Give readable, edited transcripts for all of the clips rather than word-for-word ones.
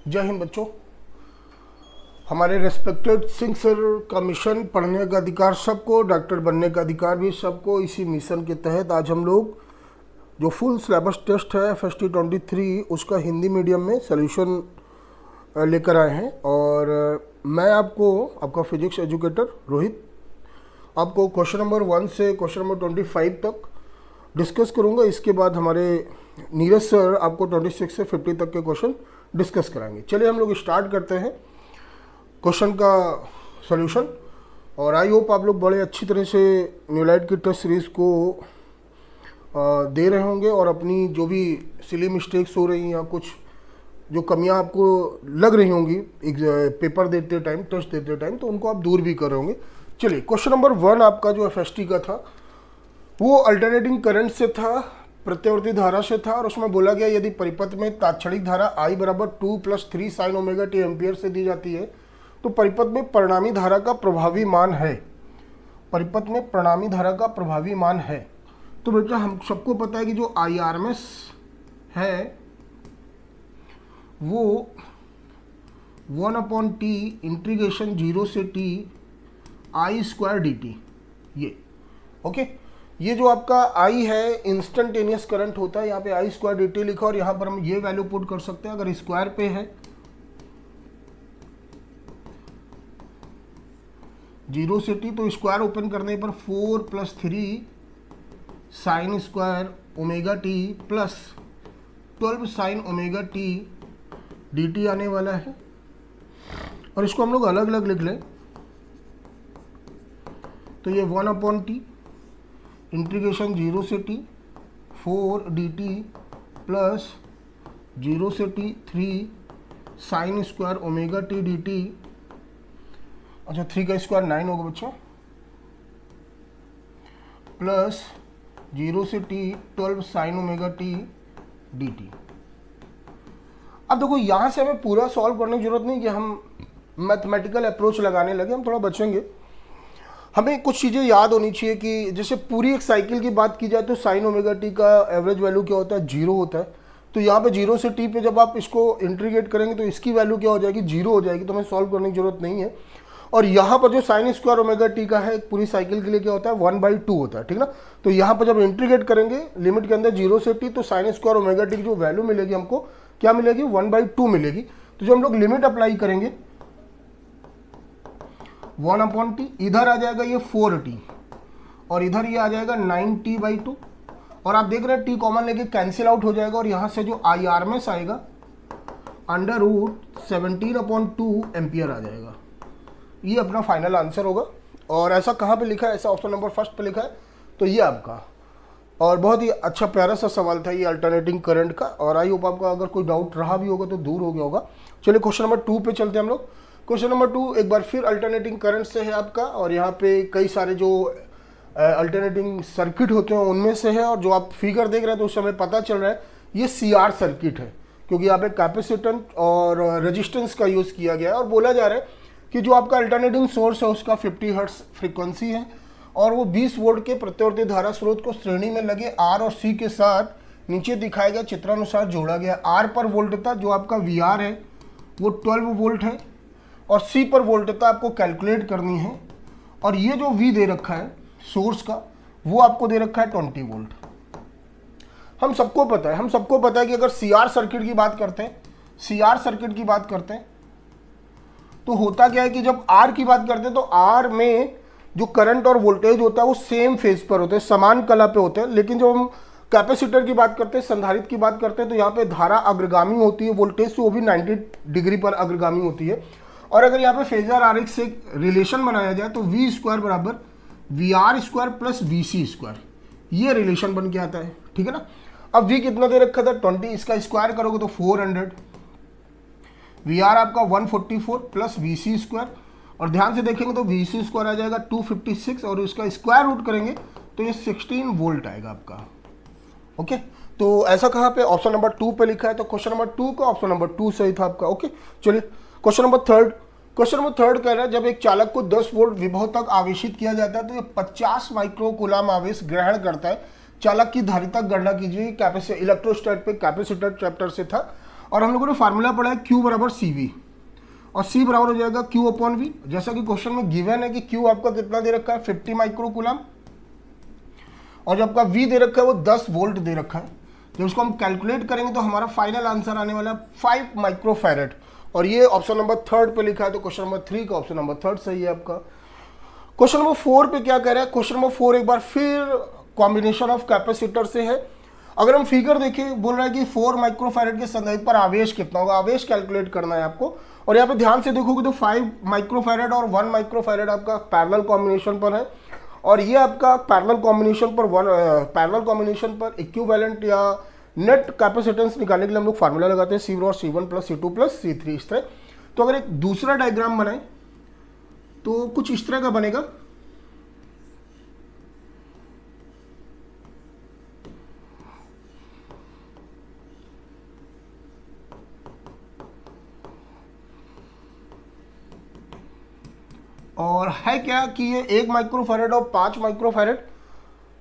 जय हिंद बच्चों। हमारे रेस्पेक्टेड सिंह सर का मिशन पढ़ने का अधिकार सबको, डॉक्टर बनने का अधिकार भी सबको। इसी मिशन के तहत आज हम लोग जो फुल सिलेबस टेस्ट है FST 23 उसका हिंदी मीडियम में सॉल्यूशन लेकर आए हैं। और मैं आपका फिजिक्स एजुकेटर रोहित आपको क्वेश्चन नंबर 1 से क्वेश्चन नंबर 25 तक डिस्कस करूंगा। इसके बाद हमारे नीरज सर आपको 26 से 50 तक के क्वेश्चन डिस्कस कराएंगे। चलिए हम लोग स्टार्ट करते हैं क्वेश्चन का सॉल्यूशन। और आई होप आप लोग बड़े अच्छी तरह से न्यूलाइट की टेस्ट सीरीज़ को दे रहे होंगे और अपनी जो भी सिली मिस्टेक्स हो रही हैं या कुछ जो कमियां आपको लग रही होंगी पेपर देते टाइम, टेस्ट देते टाइम, तो उनको आप दूर भी कर रहे होंगे। चलिए क्वेश्चन नंबर 1 आपका जो FST का था वो अल्टरनेटिंग करंट से था, प्रत्यावर्ती धारा से था। और उसमें बोला गया यदि परिपथ में तात्क्षणिक धारा I बराबर 2 + 3 sin ωt एम्पियर से दी जाती है तो परिपथ में परिणामी धारा का प्रभावी मान है। परिपथ में परिणामी धारा का प्रभावी मान है। तो बेटा हम सबको पता है कि जो IRMS है वो 1/t इंटीग्रेशन 0 से t I² dt, ये ओके। ये जो आपका I है इंस्टेंटेनियस करंट होता है, यहाँ पे I² dt लिखा और यहाँ पर हम ये वैल्यू पुट कर सकते हैं। अगर स्क्वायर पे है 0 से t तो स्क्वायर ओपन करने पर 4 + 3 sin² ωt plus 12 sin ωt dt आने वाला है। और इसको हम लोग अलग अलग लिख लें तो ये 1/t इंटीग्रेशन 0 से t 4 dt प्लस 0 से t 3 sin² ωt dt। अच्छा 3 का स्क्वायर 9 होगा बच्चों, प्लस 0 से t 12 sin ωt dt। अब देखो यहाँ से हमें पूरा सॉल्व करने की जरूरत नहीं कि हम मैथमेटिकल अप्रोच लगाने लगे, हम थोड़ा बचेंगे। हमें कुछ चीज़ें याद होनी चाहिए कि जैसे पूरी एक साइकिल की बात की जाए तो sin ωt का एवरेज वैल्यू क्या होता है, 0 होता है। तो यहाँ पे 0 से t पे जब आप इसको इंटीग्रेट करेंगे तो इसकी वैल्यू क्या हो जाएगी, 0 हो जाएगी। तो हमें सॉल्व करने की जरूरत नहीं है। और यहाँ पर जो sin² ωt का है पूरी साइकिल के लिए क्या होता है, 1/2 होता है, ठीक ना। तो यहाँ पर जब इंटीग्रेट करेंगे लिमिट के अंदर 0 से t तो sin² ωt की जो वैल्यू मिलेगी हमको क्या मिलेगी, 1/2 मिलेगी। तो जो हम लोग लिमिट अप्लाई करेंगे 1/t, इधर आ जाएगा ये 4t और इधर ये आ जाएगा 9t/2। और आप देख रहे हैं t कॉमन लेके कैंसिल आउट हो जाएगा और यहाँ से जो IRMS आएगा √17/2 एम्पियर आ जाएगा। ये अपना फाइनल आंसर होगा। और ऐसा कहाँ पे लिखा है, ऐसा ऑप्शन नंबर 1 पे लिखा है, तो ये आपका। और बहुत ही अच्छा प्यारा सा सवाल था ये अल्टरनेटिंग करंट का। और आई होप आपका अगर कोई डाउट रहा भी होगा तो दूर हो गया होगा। चलिए क्वेश्चन नंबर 2 पे चलते हैं हम लोग। क्वेश्चन नंबर 2 एक बार फिर अल्टरनेटिंग करंट से है आपका, और यहाँ पे कई सारे जो अल्टरनेटिंग सर्किट होते हैं उनमें से है। और जो आप फिगर देख रहे हैं तो उससे हमें पता चल रहा है ये CR सर्किट है, क्योंकि यहाँ पे कैपेसिटेंस और रेजिस्टेंस का यूज़ किया गया है। और बोला जा रहा है कि जो आपका अल्टरनेटिंग सोर्स है उसका 50 हर्ट्ज फ्रीक्वेंसी है और वो 20 वोल्ट के प्रत्यावर्ती धारा स्रोत को श्रेणी में लगे R और C के साथ नीचे दिखाए गए चित्रानुसार जोड़ा गया। R पर वोल्टता जो आपका VR है वो 12 वोल्ट है और C पर वोल्टता आपको कैलकुलेट करनी है। और ये जो V दे रखा है सोर्स का वो आपको दे रखा है 20 वोल्ट। हम सबको पता है कि अगर CR सर्किट की बात करते हैं तो होता क्या है कि जब R की बात करते हैं तो R में जो करंट और वोल्टेज होता है वो सेम फेज पर होते हैं, समान कला पे होते हैं। लेकिन जब हम कैपेसिटर की बात करते हैं, संधारित्र की बात करते हैं, तो यहाँ पे धारा अग्रगामी होती है वोल्टेज से, वो भी 90 डिग्री पर अग्रगामी होती है। और अगर यहाँ पे फेजर आरेख से रिलेशन बनाया जाए तो V² बराबर VR² प्लस VC², ये रिलेशन बन के आता है, ठीक है ना। अब V कितना दे रखा था 20, इसका स्क्वायर करोगे तो 400, VR आपका 144 प्लस VC² और ध्यान से देखेंगे तो VC² आ जाएगा 256 और इसका स्क्वायर रूट करेंगे तो ये 16 वोल्ट आएगा आपका। ओके, तो ऐसा कहाँ पे, ऑप्शन नंबर 2 पे लिखा है। तो क्वेश्चन नंबर 2 का ऑप्शन नंबर 2 सही था आपका। ओके, चलिए क्वेश्चन नंबर 3 कह रहा है जब एक चालक को 10 वोल्ट विभव तक आवेशित किया जाता है तो ये 50 माइक्रो कूलाम आवेश ग्रहण करता है। चालक की धारिता गणना कीजिए। इलेक्ट्रोस्टैट पे कैपेसिटर चैप्टर से था। और हम लोगों ने फार्मूला पढ़ा है Q बराबर CV, और C बराबर हो जाएगा Q अपॉन V। जैसा कि क्वेश्चन में गिवन है कि Q आपका कितना दे रखा है 50 माइक्रो कूलम, और जो आपका V दे रखा है वो 10 वोल्ट दे रखा है। जब उसको हम कैलकुलेट करेंगे तो हमारा फाइनल आंसर आने वाला है 5 माइक्रो फैरेड, और ये ऑप्शन नंबर 3 पे लिखा है, तो क्वेश्चन नंबर 3 का ऑप्शन नंबर 3 सही है आपका। क्वेश्चन नंबर 4 पे क्या कह रहा है, क्वेश्चन नंबर 4 एक बार फिर कॉम्बिनेशन ऑफ कैपेसिटर से है। अगर हम फिगर देखें, बोल रहा है कि 4 माइक्रो फैरेड के संधारित्र पर आवेश कितना होगा, आवेश कैलकुलेट करना है आपको। और यहाँ पे ध्यान से देखोगे तो 5 माइक्रो फैरेड और 1 माइक्रो फैरेड आपका पैरेलल कॉम्बिनेशन पर है, और ये आपका पैरेलल कॉम्बिनेशन पर इक्विवेलेंट या नेट कैपेसिटेंस निकालने के लिए हम लोग फार्मूला लगाते हैं C1 और C1 plus C2 plus C3 इस तरह। तो अगर एक दूसरा डायग्राम बनाए तो कुछ इस तरह का बनेगा। और है क्या कि ये 1 माइक्रो फैरेड और 5 माइक्रो फैरेड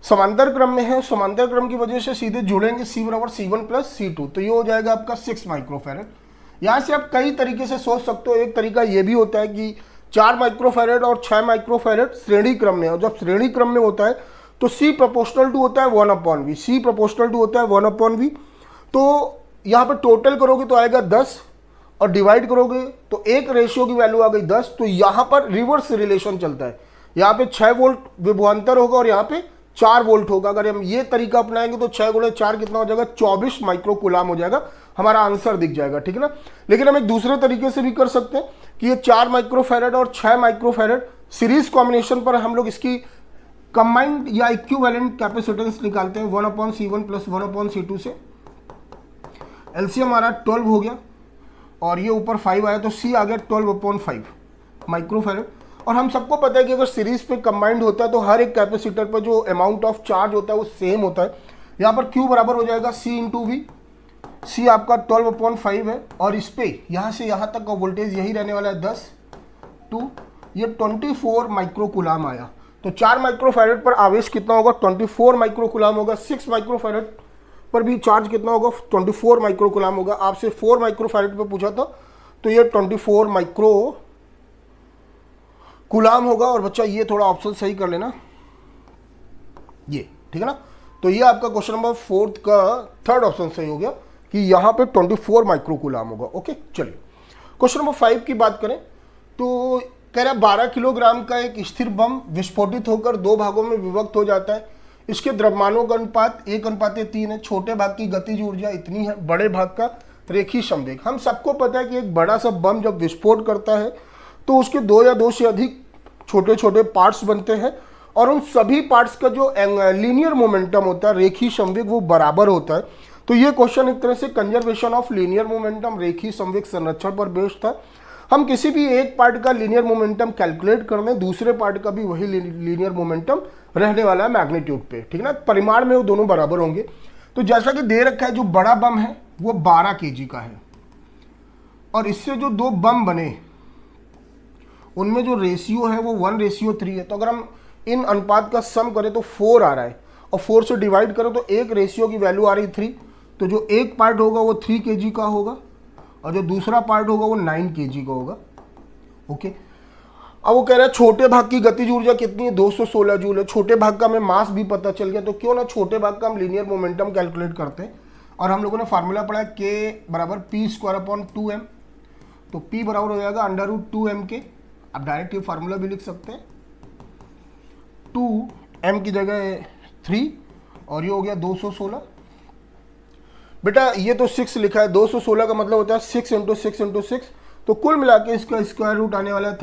समांतर क्रम में है, समांतर क्रम की वजह से सीधे जुड़ेंगे C बराबर C1 प्लस C2, तो ये हो जाएगा आपका 6 माइक्रो फैरेड। यहाँ से आप कई तरीके से सोच सकते हो। एक तरीका ये भी होता है कि 4 माइक्रो फैरेड और 6 माइक्रो फैरेड श्रेणी क्रम में, और जब श्रेणी क्रम में होता है तो C प्रोपोर्शनल टू होता है 1/V, C प्रोपोर्शनल टू होता है 1/V। तो यहाँ पर टोटल करोगे तो आएगा 10, और डिवाइड करोगे तो एक रेशियो की वैल्यू आ गई 10। तो यहाँ पर रिवर्स रिलेशन चलता है, यहाँ पे 6 वोल्ट विभवांतर होगा और यहाँ पे 4 वोल्ट होगा। अगर हम ये तरीका अपनाएंगे तो 6 गुणे 4 कितना हो जाएगा, 24 माइक्रो कूलाम हो जाएगा, हमारा आंसर दिख जाएगा, ठीक है ना। लेकिन हम एक दूसरे तरीके से भी कर सकते हैं कि ये 4 माइक्रो फैरेड और 6 माइक्रो फैरेड सीरीज कॉम्बिनेशन पर हम लोग इसकी कंबाइंड या इक्विवेलेंट कैपेसिटेंस निकालते हैं 1/C1 प्लस 1/C2 से। एलसीएम हमारा 12 हो गया, और ये ऊपर 5 आया तो C आ गया 12/5 माइक्रो फैरेड। और हम सबको पता है कि अगर सीरीज पे कंबाइंड होता है तो हर एक कैपेसिटर पर जो अमाउंट ऑफ चार्ज होता है वो सेम होता है। यहाँ पर Q बराबर हो जाएगा C इंटू V। C आपका 12/5 है, और इस पे यहाँ से यहाँ तक का वोल्टेज यही रहने वाला है 10 टू ये 24 माइक्रो कूलाम आया। तो 4 माइक्रो फैरेड पर आवेश कितना होगा, 24 माइक्रो कूलाम होगा। 6 माइक्रो फैरेड पर भी चार्ज कितना होगा, 24 माइक्रो कूलाम होगा। आपसे 4 माइक्रो फैरेड पर पूछा था तो ये 24 माइक्रो कूलाम होगा। और बच्चा ये थोड़ा ऑप्शन सही कर लेना, ये ठीक है ना। तो ये आपका क्वेश्चन नंबर 4 का 3rd ऑप्शन सही हो गया कि यहाँ पे 24 माइक्रो कूलाम होगा। ओके, चलिए क्वेश्चन नंबर 5 की बात करें तो कह रहा है 12 किलोग्राम का एक स्थिर बम विस्फोटित होकर 2 भागों में विभक्त हो जाता है। इसके द्रव्यमानों का अनुपात 1/3 है। छोटे भाग की गतिज ऊर्जा इतनी है, बड़े भाग का रेखीय संवेग। हम सबको पता है कि एक बड़ा सा बम जब विस्फोट करता है तो उसके 2 या 2 से अधिक छोटे छोटे पार्ट्स बनते हैं, और उन सभी पार्ट्स का जो लीनियर मोमेंटम होता है, रेखीय संवेग, वो बराबर होता है। तो ये क्वेश्चन एक तरह से कंजर्वेशन ऑफ लीनियर मोमेंटम, रेखीय संवेग संरक्षण पर बेस्ड था। हम किसी भी एक पार्ट का लीनियर मोमेंटम कैलकुलेट कर लें, दूसरे पार्ट का भी वही लीनियर मोमेंटम रहने वाला है मैग्नीट्यूड पे, ठीक है ना। परिमाण में वो दोनों बराबर होंगे। तो जैसा कि दे रखा है, जो बड़ा बम है वो 12 kg का है, और इससे जो 2 बम बने उनमें जो रेशियो है वो 1:3 है। तो अगर हम इन अनुपात का सम करें तो 4 आ रहा है, और 4 से डिवाइड करें तो एक रेशियो की वैल्यू आ रही 3। तो जो एक पार्ट होगा वो 3 kg का होगा, और जो दूसरा पार्ट होगा वो 9 kg का होगा। ओके, अब वो कह रहा है छोटे भाग की गतिज ऊर्जा कितनी है, 216 जूल है। छोटे भाग का हमें मास भी पता चल गया, तो क्यों ना छोटे भाग का हम लीनियर मोमेंटम कैलकुलेट करते हैं। और हम लोगों ने फार्मूला पढ़ा है K बराबर P²/2m। तो P बराबर हो जाएगा √2m के। आप डायरेक्ट ये फार्मूला भी लिख सकते हैं, 2m की जगह 3, और ये हो गया 216। बेटा ये तो 6 लिखा है, 216 का मतलब होता है 6 × 6 × 6। तो कुल मिला के इसका स्क्वायर रूट आने वाला है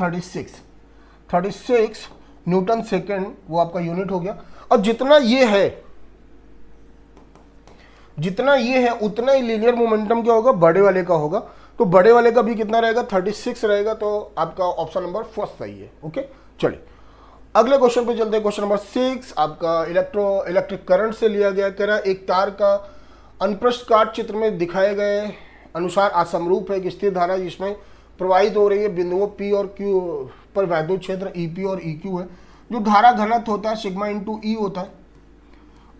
36 न्यूटन सेकेंड, वो आपका यूनिट हो गया। और जितना ये है उतना ही लीनियर मोमेंटम क्या होगा, बड़े वाले का होगा। तो बड़े वाले का भी कितना रहेगा, 36 रहेगा। तो आपका ऑप्शन नंबर 1 सही है। ओके, चलिए अगले क्वेश्चन पे चलते हैं। क्वेश्चन नंबर 6 आपका इलेक्ट्रिक करंट से लिया गया। कह रहा है एक तार का अनुप्रस्थ काट चित्र में दिखाए गए अनुसार असमरूप है। एक स्थिर धारा जिसमें प्रवाहित हो रही है, बिंदुओं P और Q पर वैद्युत क्षेत्र EP और EQ है। जो धारा घनत्व होता है सिग्मा इंटू E होता है,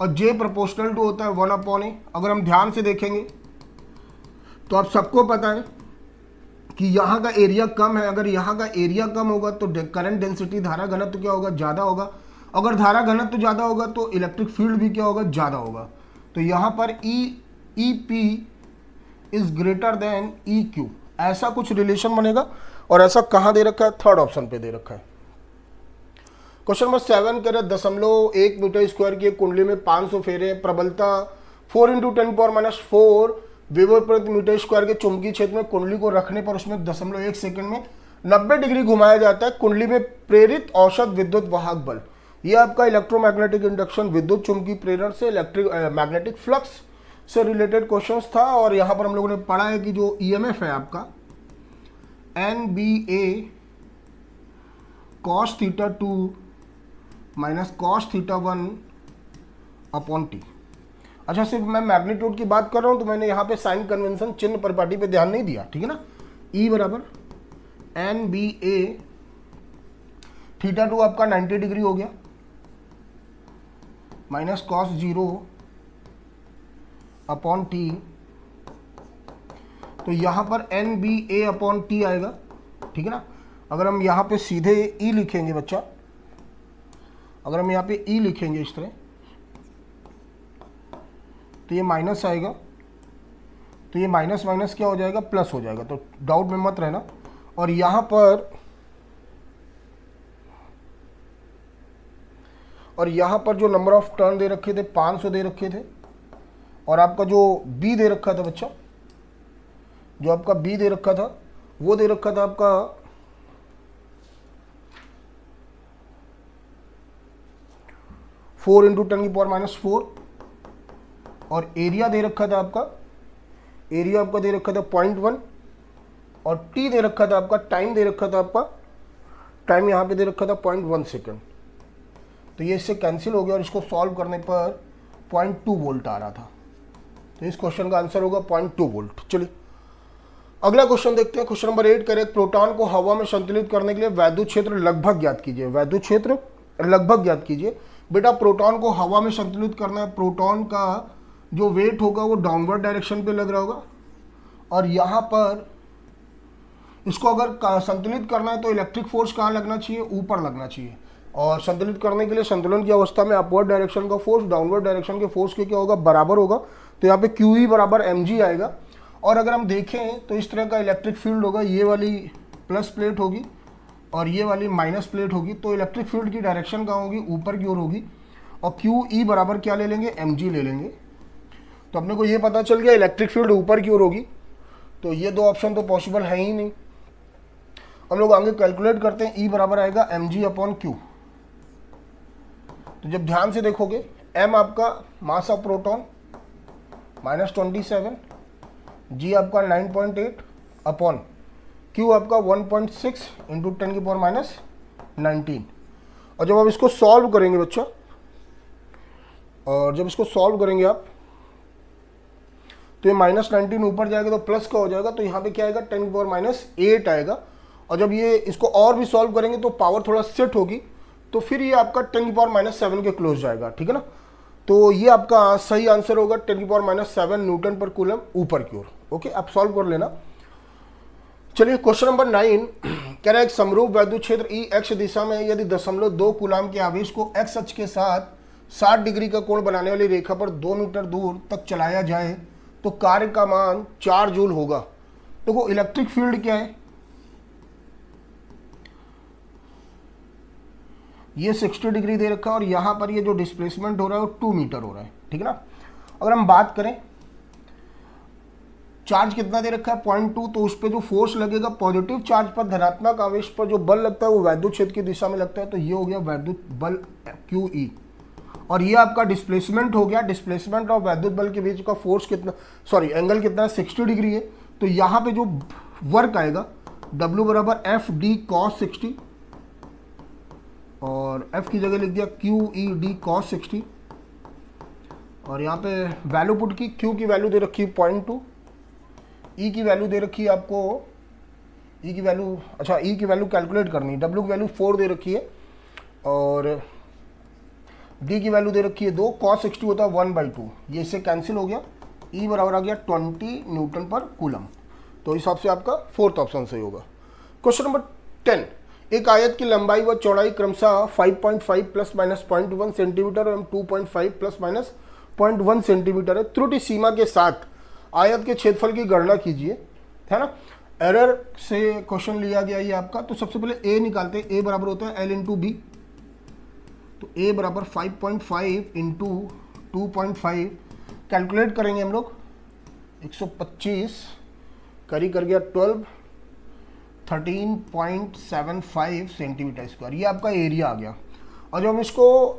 और J प्रोपोर्शनल टू होता है 1/A। अगर हम ध्यान से देखेंगे तो आप सबको पता है कि यहाँ का एरिया कम है, अगर यहाँ का एरिया कम होगा तो करंट डेंसिटी धारा घनत्व तो क्या होगा, ज़्यादा होगा। अगर धारा घनत्व तो ज़्यादा होगा तो इलेक्ट्रिक फील्ड भी क्या होगा, ज़्यादा होगा। तो यहाँ पर E P is greater than E Q, ऐसा कुछ रिलेशन बनेगा। और ऐसा कहाँ दे रखा है, थर्ड ऑप्शन पे दे रखा है। क्वेश्चन नंबर 7 कह रहे 0.1 मीटर स्क्वायर की एक कुंडली में 500 फेरे, प्रबलता 4 × 10⁻⁴ वेबर प्रति मीटर स्क्वायर के चुंबकीय क्षेत्र में कुंडली को रखने पर उसमें 0.1 सेकंड में 90 डिग्री घुमाया जाता है। कुंडली में प्रेरित औसत विद्युत वाहक बल, ये आपका इलेक्ट्रोमैग्नेटिक इंडक्शन विद्युत चुंबकीय प्रेरण से इलेक्ट्रिक मैग्नेटिक फ्लक्स से रिलेटेड क्वेश्चंस था। और यहाँ पर हम लोगों ने पढ़ा है कि जो ईएमएफ है आपका NBA cos θ2 माइनस cos θ1 अपॉन टी। अच्छा, सिर्फ मैं मैग्नीट्यूड की बात कर रहा हूँ तो मैंने यहाँ पे साइन कन्वेंशन चिन्ह परिपाटी पे ध्यान नहीं दिया, ठीक है ना। E बराबर NBA θ2 आपका 90 डिग्री हो गया माइनस cos 0 अपॉन टी। तो यहाँ पर NBA अपॉन टी आएगा, ठीक है ना। अगर हम यहाँ पे सीधे E लिखेंगे बच्चा, अगर हम यहाँ पे E लिखेंगे इस तरह तो ये माइनस आएगा, तो ये माइनस माइनस क्या हो जाएगा, प्लस हो जाएगा। तो डाउट में मत रहना। और यहाँ पर जो नंबर ऑफ टर्न दे रखे थे 500 दे रखे थे, और आपका जो B दे रखा था बच्चा, जो आपका B दे रखा था वो दे रखा था आपका 4 × 10⁻⁴, और एरिया दे रखा था आपका, एरिया आपका दे रखा था 0.1, और टी दे रखा था आपका, टाइम दे रखा था आपका, टाइम यहाँ पे दे रखा था 0.1 सेकेंड। तो ये इससे कैंसिल हो गया और इसको सॉल्व करने पर 0.2 वोल्ट आ रहा था। तो इस क्वेश्चन का आंसर होगा 0.2 वोल्ट। चलिए अगला क्वेश्चन देखते हैं। क्वेश्चन नंबर 8 करें प्रोटॉन को हवा में संतुलित करने के लिए वैद्युत क्षेत्र लगभग ज्ञात कीजिए। वैद्युत क्षेत्र लगभग ज्ञात कीजिए। बेटा प्रोटॉन को हवा में संतुलित करना है, प्रोटॉन का जो वेट होगा वो डाउनवर्ड डायरेक्शन पे लग रहा होगा, और यहाँ पर इसको अगर संतुलित करना है तो इलेक्ट्रिक फोर्स कहाँ लगना चाहिए, ऊपर लगना चाहिए। और संतुलित करने के लिए संतुलन की अवस्था में अपवर्ड डायरेक्शन का फोर्स डाउनवर्ड डायरेक्शन के फोर्स के क्या होगा, बराबर होगा। तो यहाँ पे QE बराबर mg आएगा। और अगर हम देखें तो इस तरह का इलेक्ट्रिक फील्ड होगा, ये वाली प्लस प्लेट होगी और ये वाली माइनस प्लेट होगी। तो इलेक्ट्रिक फील्ड की डायरेक्शन कहाँ होगी, ऊपर की ओर होगी। और QE बराबर क्या ले लेंगे, mg ले लेंगे। तो अपने को ये पता चल गया इलेक्ट्रिक फील्ड ऊपर की ओर होगी। तो ये दो ऑप्शन तो पॉसिबल है ही नहीं। हम लोग आगे कैलकुलेट करते हैं। E बराबर आएगा mg अपॉन Q। तो जब ध्यान से देखोगे, m आपका मास ऑफ प्रोटॉन -27, g आपका 9.8 अपॉन q आपका 1.6 इंटू 10⁻⁹। और जब आप इसको सॉल्व करेंगे बच्चा, और जब इसको सॉल्व करेंगे आप, तो ये -19 ऊपर जाएगा तो प्लस का हो जाएगा। तो यहाँ पे क्या आएगा, 10⁻8 आएगा। और जब ये इसको और भी सॉल्व करेंगे तो पावर थोड़ा सेट होगी, तो फिर ये आपका 10⁻7 के क्लोज जाएगा, ठीक है ना। तो ये आपका सही आंसर होगा 10⁻7 न्यूटन पर कूलम ऊपर की ओर। ओके, आप सॉल्व कर लेना। चलिए क्वेश्चन नंबर 9 कह रहा है एक समरूप वैद्युत क्षेत्र E x दिशा में यदि 0.2 कूलम के आवेश को x अक्ष के साथ 60 डिग्री का कोण बनाने वाली रेखा पर 2 मीटर दूर तक चलाया जाए तो कार्य का मान 4 जूल होगा। देखो इलेक्ट्रिक फील्ड क्या है, ये 60 डिग्री दे रखा है, और यहाँ पर ये जो डिस्प्लेसमेंट हो रहा है वो 2 मीटर हो रहा है, ठीक है ना। अगर हम बात करें चार्ज कितना दे रखा है 0.2, तो उस पर जो फोर्स लगेगा पॉजिटिव चार्ज पर, धनात्मक आवेश पर जो बल लगता है वो वैद्युत क्षेत्र की दिशा में लगता है। तो ये हो गया वैद्युत बल QE, और ये आपका डिस्प्लेसमेंट हो गया। डिस्प्लेसमेंट और वैद्युत बल के बीच का फोर्स कितना, सॉरी एंगल कितना है, 60 डिग्री है। तो यहाँ पे जो वर्क आएगा W बराबर FD cos 60, और F की जगह लिख दिया QED cos 60, और यहाँ पे वैल्यू पुट की, Q की वैल्यू दे रखी है 0.2, E की वैल्यू दे रखी है आपको, E की वैल्यू, अच्छा E की वैल्यू कैलकुलेट करनी है, W की वैल्यू 4 दे रखी है, और D की वैल्यू दे रखी है 2, cos 60 होता है 1/2, ये इससे कैंसिल हो गया। ई बराबर आ गया 20 न्यूटन पर कूलम। तो इस हिसाब से आपका फोर्थ ऑप्शन सही होगा। क्वेश्चन नंबर 10, एक आयत की लंबाई व चौड़ाई क्रमशः 5.5 प्लस माइनस 0.1 सेंटीमीटर एवं 2.5 प्लस माइनस 0.1 सेंटीमीटर है। त्रुटि सीमा के साथ आयत के क्षेत्रफल की गणना कीजिए, है ना। एरर से क्वेश्चन लिया गया ये आपका। तो सबसे पहले ए निकालते हैं। ए बराबर होता है एल इंटू बी। तो ए बराबर 5.5 इंटू 2.5 कैलकुलेट करेंगे हम लोग। 125 करी कर गया 12, 13.75 सेंटीमीटर स्क्वायर, ये आपका एरिया आ गया। और जब हम इसको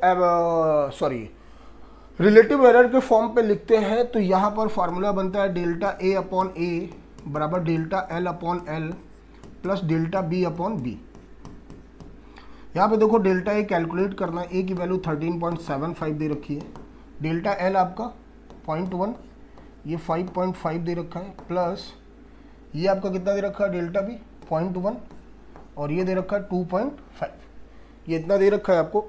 रिलेटिव एरर के फॉर्म पे लिखते हैं तो यहाँ पर फॉर्मूला बनता है डेल्टा ए अपॉन ए बराबर delta L upon L plus delta B upon B. यहाँ पे देखो डेल्टा ए कैलकुलेट करना है। ए की वैल्यू 13.75 दे रखी है, डेल्टा एल आपका 0.1, ये 5.5 दे रखा है, प्लस ये आपका कितना दे रखा है डेल्टा बी 0.1, और ये दे रखा है 2.5, ये इतना दे रखा है आपको।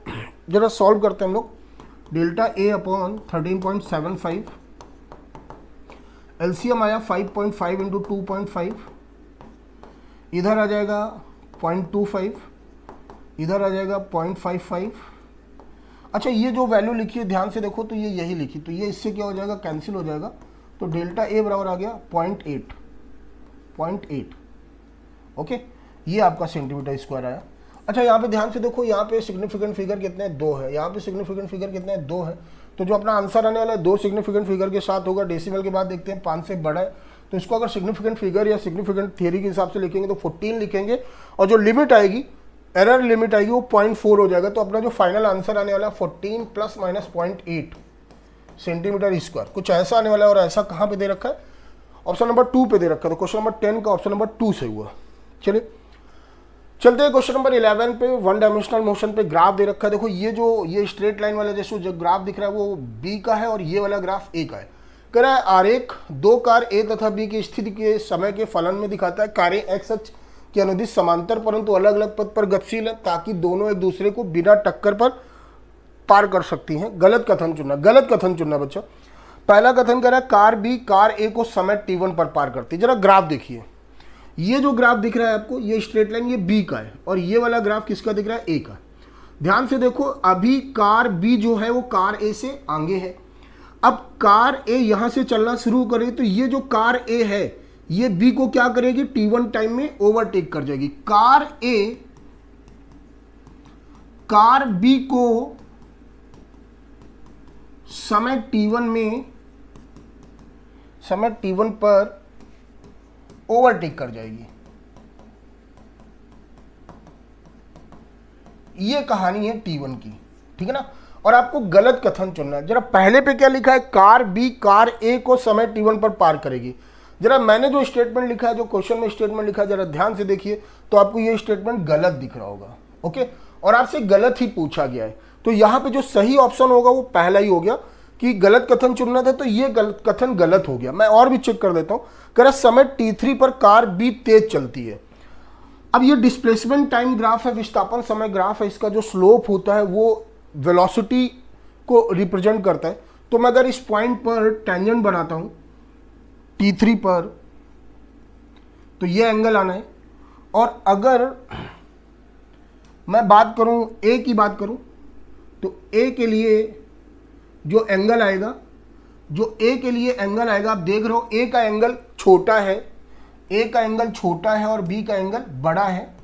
जरा सॉल्व करते हैं हम लोग। डेल्टा ए अपॉन 13.75, एलसीएम आया 5.5 इंटू 2.5, इधर आ जाएगा 0.25, इधर आ जाएगा 0.55। अच्छा, ये जो वैल्यू लिखी है ध्यान से देखो, तो ये यही लिखी, तो ये इससे क्या हो जाएगा, कैंसिल हो जाएगा। तो डेल्टा ए बराबर आ गया 0.8। ओके, ये आपका सेंटीमीटर स्क्वायर आया। अच्छा, यहाँ पे ध्यान से देखो, यहाँ पे सिग्निफिकेंट फिगर कितने हैं, 2 है। यहाँ पे सिग्निफिकेंट फिगर कितने हैं, 2 है। तो जो अपना आंसर आने वाला है 2 सिग्निफिकेंट फिगर के साथ होगा। डेसिमल के बाद देखते हैं 5 से बड़ा है, तो इसको अगर सिग्निफिकेंट फिगर या सिग्निफिकेंट थियरी के हिसाब से लिखेंगे तो 14 लिखेंगे, और जो लिमिट आएगी, एरर लिमिट आएगी, वो 0.4 हो जाएगा। तो अपना जो फाइनल आंसर आने वाला है 14 प्लस माइनस 0.8 सेंटीमीटर स्क्वायर, कुछ ऐसा आने वाला है। और ऐसा कहाँ पे दे रखा है, ऑप्शन नंबर 2 पे दे रखा है। तो क्वेश्चन नंबर 10 का ऑप्शन नंबर 2 से हुआ। चलिए चलते हैं क्वेश्चन नंबर 11 पे। 1 डायमेंशनल मोशन पे ग्राफ दे रखा है। देखो ये स्ट्रेट लाइन वाला जैसे जो ग्राफ दिख रहा है वो बी का है, और ये वाला ग्राफ ए का है। कह रहा है आरेख 2 कार ए तथा बी की स्थिति के समय के फलन में दिखाता है। कारें एक्स अक्ष के अनुदिश समांतर परंतु अलग अलग पथ पर गतिशील है, ताकि दोनों एक दूसरे को बिना टक्कर पर पार कर सकती हैं। गलत कथन चुनना बच्चा। पहला कथन कह रहा है कार बी कार ए को समय t1 पर पार करती है। जरा ग्राफ देखिए, ये जो ग्राफ दिख रहा है आपको, ये स्ट्रेट लाइन, ये बी का है, और ये वाला ग्राफ किसका दिख रहा है, ए का। ध्यान से देखो, अभी कार बी जो है वो कार ए से आगे है। अब कार ए यहां से चलना शुरू करे तो ये जो कार ए है ये बी को क्या करेगी, t1 टाइम में ओवरटेक कर जाएगी। कार बी को समय t1 पर ओवरटेक कर जाएगी। ये कहानी है t1 की, ठीक है ना। और आपको गलत कथन चुनना है। जरा पहले पे क्या लिखा है, कार बी कार ए को समय t1 पर पार करेगी। जरा मैंने जो स्टेटमेंट लिखा है, जो क्वेश्चन में स्टेटमेंट लिखा है, जरा ध्यान से देखिए, तो आपको ये स्टेटमेंट गलत दिख रहा होगा। ओके, और आपसे गलत ही पूछा गया है। तो यहां पे जो सही ऑप्शन होगा वो पहला ही हो गया कि गलत कथन चुनना था, तो ये कथन गलत हो गया। मैं और भी चेक कर देता हूं। कह रहा समय t3 पर कार बी तेज चलती है। अब ये डिस्प्लेसमेंट टाइम ग्राफ है, विस्थापन समय ग्राफ है। इसका जो स्लोप होता है वो वेलोसिटी को रिप्रेजेंट करता है। तो मैं अगर इस पॉइंट पर टेंजेंट बनाता हूं t3 पर, तो ये एंगल आना है। और अगर मैं बात करूं ए की बात करूं, तो ए के लिए जो एंगल आएगा, आप देख रहे हो ए का एंगल छोटा है, और बी का एंगल बड़ा है।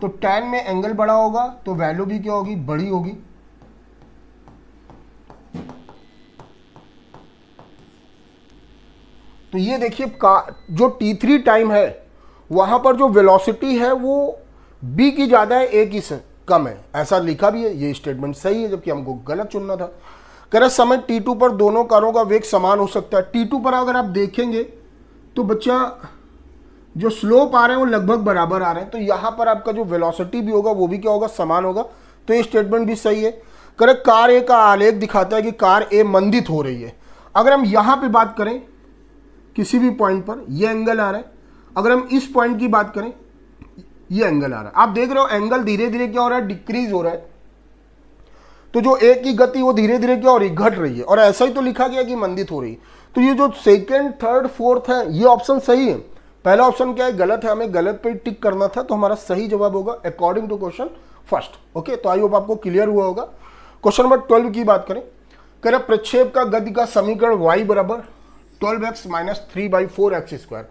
तो tan में एंगल बड़ा होगा तो वैल्यू भी क्या होगी, बड़ी होगी। तो ये देखिए, जो t3 टाइम है वहां पर जो वेलोसिटी है वो b की ज्यादा है, a की कम है। ऐसा लिखा भी है, ये स्टेटमेंट सही है, जबकि हमको गलत चुनना था। कह रहा समय t2 पर दोनों कारों का वेग समान हो सकता है। t2 पर अगर आप देखेंगे तो बच्चा जो स्लोप आ रहे हैं वो लगभग बराबर आ रहे हैं। तो यहां पर आपका जो वेलोसिटी भी होगा वो भी क्या होगा, समान होगा। तो ये स्टेटमेंट भी सही है। कह रहे कार ए का आलेख दिखाता है कि कार ए मंदित हो रही है। अगर हम यहां पे बात करें किसी भी पॉइंट पर, ये एंगल आ रहा है। अगर हम इस पॉइंट की बात करें, ये एंगल आ रहा है। आप देख रहे हो एंगल धीरे धीरे क्या हो रहा है, डिक्रीज हो रहा है। तो जो ए की गति वो धीरे धीरे क्या हो रही, घट रही है, और ऐसा ही तो लिखा गया कि मंदित हो रही। तो ये जो सेकंड थर्ड फोर्थ है ये ऑप्शन सही है। पहला ऑप्शन क्या है, गलत है, हमें गलत पे टिक करना था, तो हमारा सही जवाब होगा according to question first. Okay, तो आई होप आपको क्लियर हुआ होगा। क्वेश्चन नंबर 12 की बात करें, कह रहे प्रक्षेप का गति का समीकरण y बराबर 12x माइनस 3/4x²।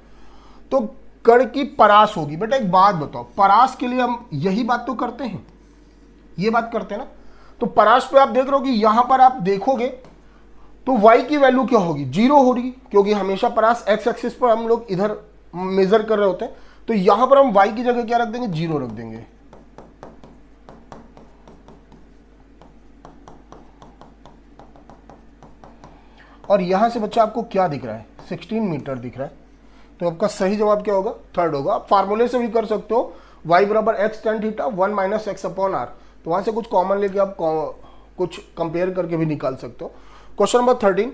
तो कण की परास होगी। बेटा एक बात बताओ, परास के लिए हम यही बात तो करते हैं, ये बात करते हैं ना। तो परास पे आप देख रहे हो कि यहां पर आप देखोगे तो y की वैल्यू क्या होगी, 0 हो रही, क्योंकि हमेशा परास x एक्सिस पर हम लोग इधर मेजर कर रहे होते हैं। तो यहां पर हम y की जगह क्या रख देंगे, 0 रख देंगे। और यहां से बच्चा आपको क्या दिख रहा है, 16 मीटर दिख रहा है। तो आपका सही जवाब क्या होगा, थर्ड होगा। आप फार्मूले से भी कर सकते हो, y बराबर x tan theta 1 minus x upon R. तो वहां से कुछ कॉमन लेके आप कुछ कंपेयर करके भी निकाल सकते हो। क्वेश्चन नंबर 13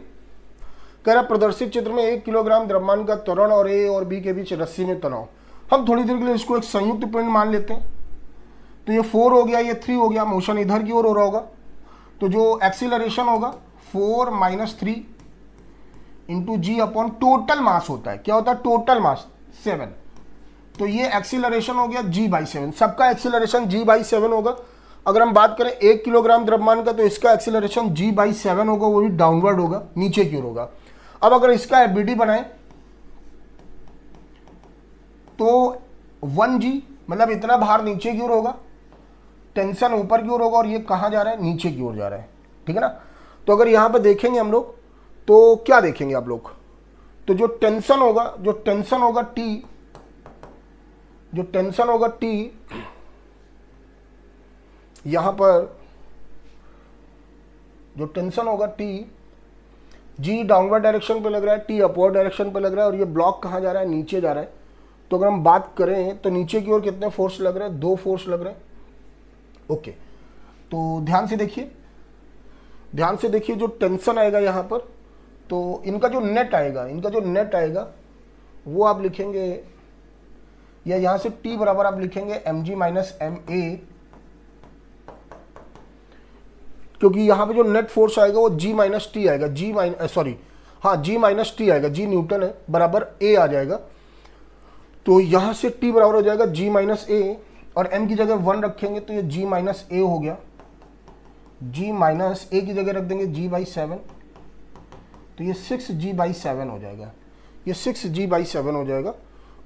कह रहा प्रदर्शित चित्र में 1 किलोग्राम द्रव्यमान का त्वरण और ए और बी के बीच रस्सी में तनाव। हम थोड़ी देर के लिए इसको एक संयुक्त पिंड मान लेते हैं। तो ये 4 हो गया, ये 3 हो गया, मोशन इधर की ओर हो रहा होगा। तो जो एक्सीलरेशन होगा 4 माइनस 3 इंटू जी अपॉन टोटल मास होता है। क्या होता है, टोटल मास 7। तो ये एक्सीलरेशन हो गया g/7। सबका एक्सीलरेशन g/7 होगा। अगर हम बात करें 1 किलोग्राम द्रव्यमान का, तो इसका एक्सीलरेशन g/7 होगा, वो भी डाउनवर्ड होगा, नीचे की ओर होगा। अब अगर इसका एफबीडी बनाए तो 1g, मतलब इतना भार नीचे की ओर होगा, टेंशन ऊपर की ओर होगा, और ये कहां जा रहा है, नीचे की ओर जा रहा है। ठीक है ना। तो अगर यहां पर देखेंगे हम लोग तो क्या देखेंगे आप लोग, तो जो टेंशन होगा T, जो टेंशन होगा T, यहां पर जो टेंशन होगा T, G डाउनवर्ड डायरेक्शन पे लग रहा है, T अपवर्ड डायरेक्शन पे लग रहा है, और ये ब्लॉक कहां जा रहा है, नीचे जा रहा है। तो अगर हम बात करें तो नीचे की ओर कितने फोर्स लग रहे हैं, 2 फोर्स लग रहे हैं। ओके, तो ध्यान से देखिए, जो टेंशन आएगा यहां पर, तो इनका जो नेट आएगा वो आप लिखेंगे, या यहां से T बराबर आप लिखेंगे mg माइनस ma, क्योंकि यहां पे जो नेट फोर्स आएगा वो g माइनस टी आएगा, g माइनस टी आएगा, g न्यूटन है, बराबर a आ जाएगा। तो यहां से T बराबर हो जाएगा g माइनस a, और m की जगह 1 रखेंगे तो ये g माइनस a हो गया। g माइनस a की जगह रख देंगे g/7, तो ये 6g/7 हो जाएगा, ये 6g/7 हो जाएगा।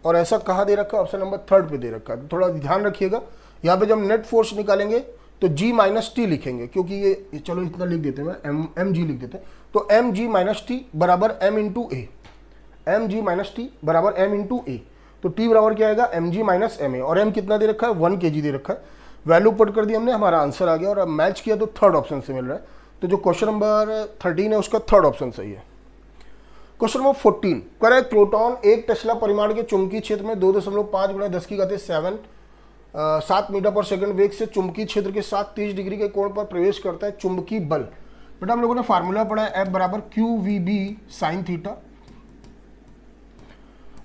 और ऐसा कहाँ दे रखा है, ऑप्शन नंबर 3 पे दे रखा है। तो थोड़ा ध्यान रखिएगा, यहाँ पे जब नेट फोर्स निकालेंगे तो g माइनस टी लिखेंगे, क्योंकि ये चलो इतना लिख देते हैं, एम जी लिख देते हैं। तो mg माइनस टी बराबर m इंटू ए, mg माइनस टी बराबर m इंटू ए। तो t बराबर क्या आएगा, mg माइनस ma, और m कितना दे रखा है, 1 kg दे रखा है। वैल्यू पुट कर दी हमने, हमारा आंसर आ गया, और अब मैच किया तो थर्ड ऑप्शन से मिल रहा है। तो जो क्वेश्चन नंबर 13 है उसका थर्ड ऑप्शन सही है। क्वेश्चन नंबर 14 कह रहा है प्रोटॉन 1 टेस्ला परिमाण के चुंबकीय क्षेत्र में 2.5 × 10 की घात 7 मीटर पर सेकंड वेग से चुंबकीय क्षेत्र के साथ 30 डिग्री के कोण पर प्रवेश करता है। चुंबकीय बल, बेटा हम लोगों ने फार्मूला पढ़ा है, F बराबर QVB साइन थीटा।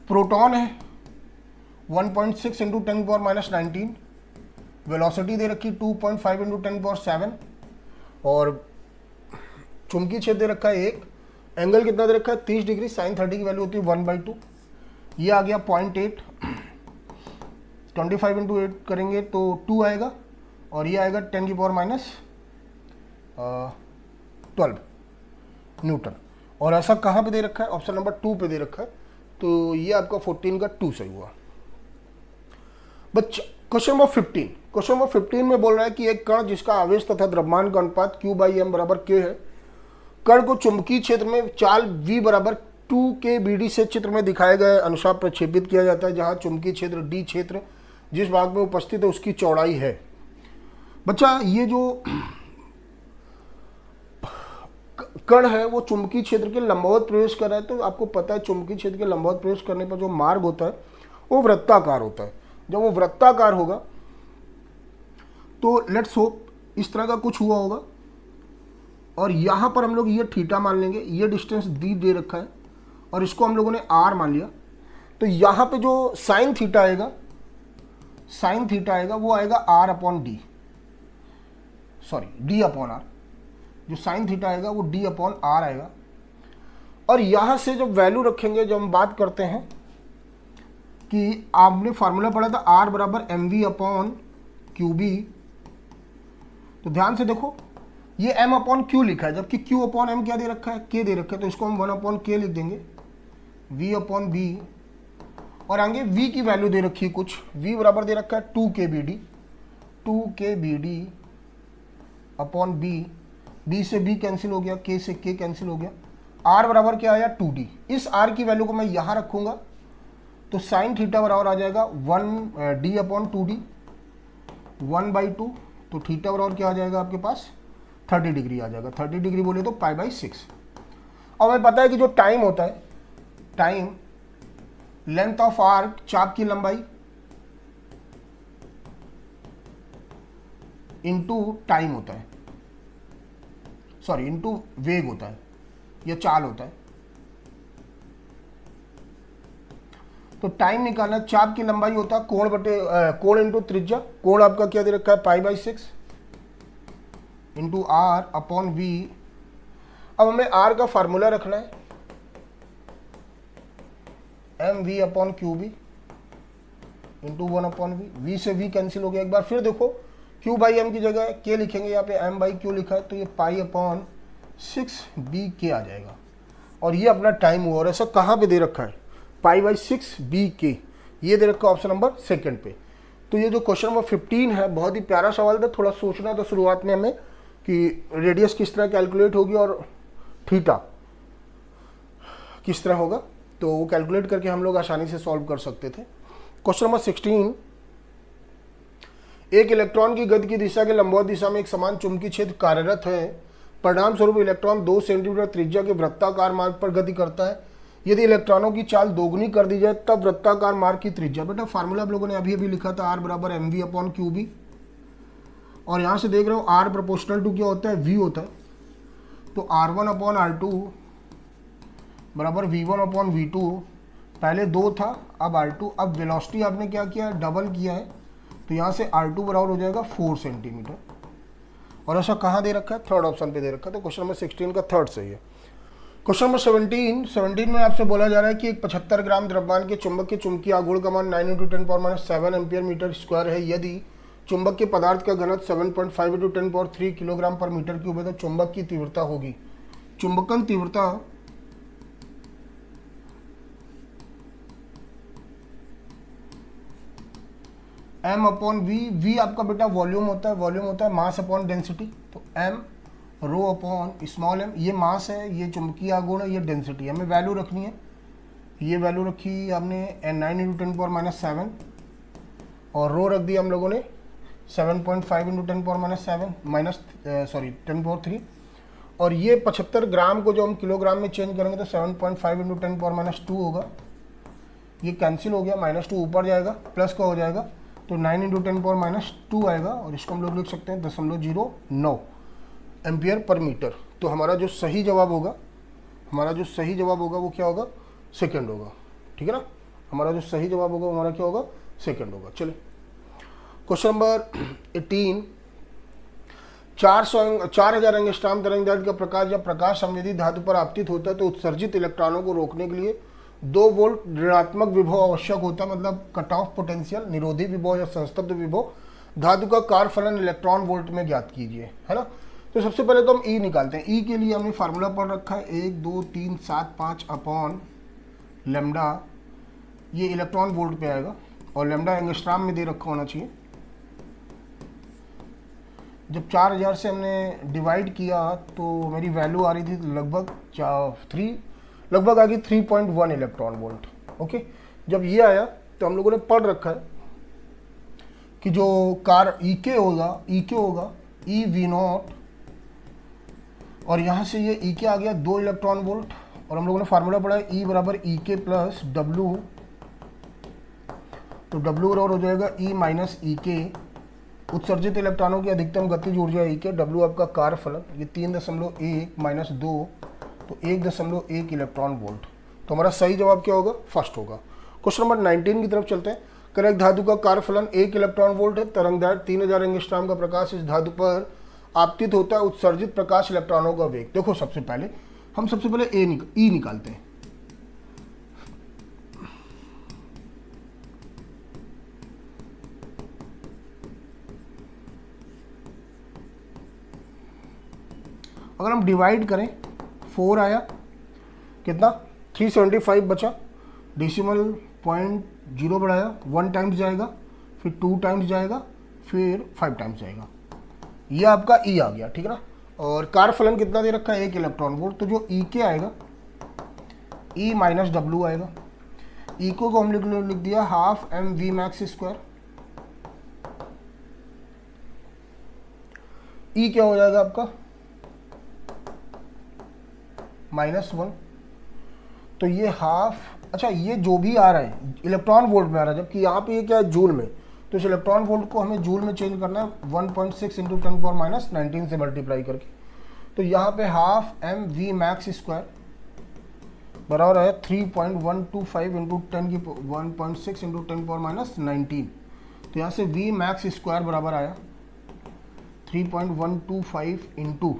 प्रोटॉन है 1.6 इंटू 10⁻⁻19, वेलोसिटी दे रखी 2.5 इंटू 10⁻7, और चुंबकीय क्षेत्र दे रखा है 1, एंगल कितना दे रखा है 30 डिग्री, साइन 30 की वैल्यू होती है 1/2। ये आ गया 0.8, 25 इंटू 8 करेंगे तो 2 आएगा, और ये आएगा 10⁻⁻12 न्यूटन। और ऐसा कहाँ पे दे रखा है, ऑप्शन नंबर 2 पे दे रखा है। तो ये आपका 14 का 2 सही हुआ। बच्चा क्वेश्चन नंबर 15 में बोल रहा है कि एक कण जिसका आवेश तथा द्रव्यमान का अनुपात Q/m बराबर K है, कण को चुंबकीय क्षेत्र में चाल V बराबर 2kBd से चित्र में दिखाए गए अनुसार प्रक्षेपित किया जाता है, जहां चुंबकीय क्षेत्र D क्षेत्र जिस भाग में उपस्थित है उसकी चौड़ाई है। बच्चा ये जो कण है वो चुंबकीय क्षेत्र के लंबवत प्रवेश कर रहा है। तो आपको पता है चुंबकीय क्षेत्र के लंबवत प्रवेश करने पर जो मार्ग होता है वो वृत्ताकार होता है। जब वो वृत्ताकार होगा तो लेट्स होप इस तरह का कुछ हुआ होगा, और यहाँ पर हम लोग ये थीटा मान लेंगे, ये डिस्टेंस दी दे रखा है, और इसको हम लोगों ने r मान लिया। तो यहाँ पे जो साइन थीटा आएगा वो आएगा r/d। Sorry D upon R, जो साइन थीटा आएगा वो डी अपॉन आर आएगा। और यहाँ से जब वैल्यू रखेंगे, जब हम बात करते हैं कि आपने फार्मूला पढ़ा था आर बराबर M V upon Q B, तो ध्यान से देखो ये m अपॉन क्यू लिखा है, जबकि q अपॉन m क्या दे रखा है, k दे रखा है, तो इसको हम 1 अपॉन k लिख देंगे, v अपॉन b, और आगे v की वैल्यू दे रखी है कुछ, v बराबर दे रखा है 2kbd अपॉन b, b से b कैंसिल हो गया, k से k कैंसिल हो गया, r बराबर क्या आया 2d। इस r की वैल्यू को मैं यहाँ रखूँगा तो साइन थीटा बराबर आ जाएगा 1d अपॉन 2d 1/2, तो थीटा बराबर क्या आ जाएगा आपके पास 30 डिग्री आ जाएगा। 30 डिग्री बोले तो π/6। और हमें पता है कि जो टाइम होता है, टाइम लेंथ ऑफ आर्क, चाप की लंबाई इनटू टाइम होता है, सॉरी इनटू वेग होता है या चाल होता है। तो टाइम निकालना, चाप की लंबाई होता है कोण बटे कोण इंटू त्रिज्या, कोण आपका क्या दे रखा है π/6 इंटू आर अपॉन वी। अब हमें आर का फार्मूला रखना है M V upon Q B into 1 upon V, V से वी कैंसिल हो गया। एक बार फिर देखो क्यू बाई एम की जगह के लिखेंगे, यहाँ पे एम बाई क्यू लिखा है, तो ये π/6 आ जाएगा। और ये अपना टाइम हुआ, और ऐसा कहाँ पे दे रखा है π/6 ये दे रखा है ऑप्शन नंबर सेकंड पे। तो ये जो क्वेश्चन नंबर 15 है बहुत ही प्यारा सवाल था। थोड़ा सोचना था शुरुआत में हमें कि रेडियस किस तरह कैलकुलेट होगी और थीटा किस तरह होगा, तो वो कैलकुलेट करके हम लोग आसानी से सॉल्व कर सकते थे। क्वेश्चन नंबर 16, एक इलेक्ट्रॉन की गति की दिशा के लंबवत दिशा में एक समान चुंबकीय क्षेत्र कार्यरत है। परिणाम स्वरूप इलेक्ट्रॉन 2 सेंटीमीटर त्रिज्या के वृत्ताकार मार्ग पर गति करता है। यदि इलेक्ट्रॉनों की चाल दोगुनी कर दी जाए तब वृत्ताकार मार्ग की त्रिज्या, बेटा फार्मूला आप लोगों ने अभी अभी लिखा था आर बराबर M V upon Q B, और यहाँ से देख रहे हो आर प्रोपोर्शनल टू क्या होता है वी होता है, तो R1 अपॉन R2 बराबर V1 अपॉन V2, पहले 2 था अब R2, अब वेलोसिटी आपने क्या किया डबल किया है, तो यहाँ से R2 बराबर हो जाएगा 4 सेंटीमीटर। और ऐसा कहाँ दे रखा है, थर्ड ऑप्शन पे दे रखा है, तो क्वेश्चन नंबर 16 का थर्ड सही है। क्वेश्चन नंबर 17 में आपसे बोला जा रहा है कि एक 75 ग्राम द्रव्यमान के चुंबक के चुंबकीय आघूर्ण का मान 9 × 10⁻⁷ एम्पियर मीटर स्क्वायर है। यदि चुंबक के पदार्थ का घनत्व 7.5 × 10³ किलोग्राम पर मीटर क्यूब है, तो चुंबक की तीव्रता होगी, चुंबकन तीव्रता m अपॉन वी, वी आपका बेटा वॉल्यूम होता है मास अपॉन डेंसिटी, तो m rho upon small m, ये मास है, ये चुंबकीय आघूर्ण है, ये डेंसिटी, हमें वैल्यू रखनी है। ये वैल्यू रखी हमने 9 × 10⁻⁷, और रो रख दिया हम लोगों ने 7.5 × 10³ और ये 75 ग्राम को जो हम किलोग्राम में चेंज करेंगे तो 7.5 × 10⁻² होगा, ये कैंसिल हो गया, -2 ऊपर जाएगा, प्लस का हो जाएगा, तो 9 × 10⁻² आएगा, और इसको हम लोग लिख सकते हैं 0.09 एम्पियर पर मीटर। तो हमारा जो सही जवाब होगा वो क्या होगा, सेकंड होगा, ठीक है ना। हमारा जो सही जवाब होगा हमारा क्या होगा, सेकंड होगा। चलिए क्वेश्चन नंबर 18, 4000 एंगस्ट्रॉम तरंगदैर्घ्य का प्रकाश जब प्रकाश संवेदी धातु पर आपतित होता है तो उत्सर्जित इलेक्ट्रॉनों को रोकने के लिए 2 वोल्ट ऋणात्मक विभव आवश्यक होता है, मतलब कट ऑफ पोटेंशियल, निरोधी विभव या संस्तब्ध विभव। धातु का कार्य फलन इलेक्ट्रॉन वोल्ट में ज्ञात कीजिए, है ना। तो सबसे पहले तो हम ई निकालते हैं। ई के लिए हमने फार्मूला पढ़ रखा है 1 2 3 7 5 अपॉन लेमडा, ये इलेक्ट्रॉन वोल्ट पे आएगा, और लेमडा एंगस्ट्रॉम में दे रखा होना चाहिए। जब 4000 से हमने डिवाइड किया तो मेरी वैल्यू आ रही थी लगभग आ गई 3.1 इलेक्ट्रॉन वोल्ट। ओके, जब ये आया तो हम लोगों ने पढ़ रखा है कि जो कार EK होगा EV0, और यहाँ से ये EK आ गया 2 इलेक्ट्रॉन वोल्ट, और हम लोगों ने फार्मूला पढ़ा है E बराबर EK प्लस W, तो W बराबर हो जाएगा E माइनस EK। उत्सर्जित इलेक्ट्रॉनों की अधिकतम गतिज ऊर्जा EK, W आपका कार्य फलन, ये 3.1 माइनस 2, तो 1.1 इलेक्ट्रॉन वोल्ट। तो हमारा सही जवाब क्या होगा, फर्स्ट होगा। क्वेश्चन नंबर 19 की तरफ चलते हैं। करेक्ट धातु का कार्य फलन 1 इलेक्ट्रॉन वोल्ट है। तरंगदैर्घ्य 3000 एंगस्ट्रॉम का प्रकाश इस धातु पर आपतित होता है उत्सर्जित प्रकाश इलेक्ट्रॉनों का वेग। देखो सबसे पहले हम ई निकालते हैं। अगर हम डिवाइड करें 4 आया, कितना 375 बचा, डेसिमल पॉइंट 0 बढ़ाया, 1 टाइम्स जाएगा, फिर 2 टाइम्स जाएगा, फिर 5 टाइम्स जाएगा। ये आपका ई आ गया, ठीक है ना। और कार्य फलन कितना दे रखा है, 1 इलेक्ट्रॉन वोल्ट, तो जो ई के आएगा ई माइनस डब्ल्यू आएगा। ई को हम लिख दिया half M V max square. E क्या हो जाएगा आपका -1। तो ये हाफ, अच्छा ये जो भी आ रहा है इलेक्ट्रॉन वोल्ट में आ रहा है, जबकि यहाँ पे ये क्या है जूल में, तो इस इलेक्ट्रॉन वोल्ट को हमें जूल में चेंज करना है 1.6 इंटू 10⁻⁻19 से मल्टीप्लाई करके। तो यहाँ पे half M V max square बराबर है 3.125 इंटू 1.6 इंटू 10⁻⁻19। तो यहाँ से वी मैक्स स्क्वायर बराबर आया 3.125 इंटू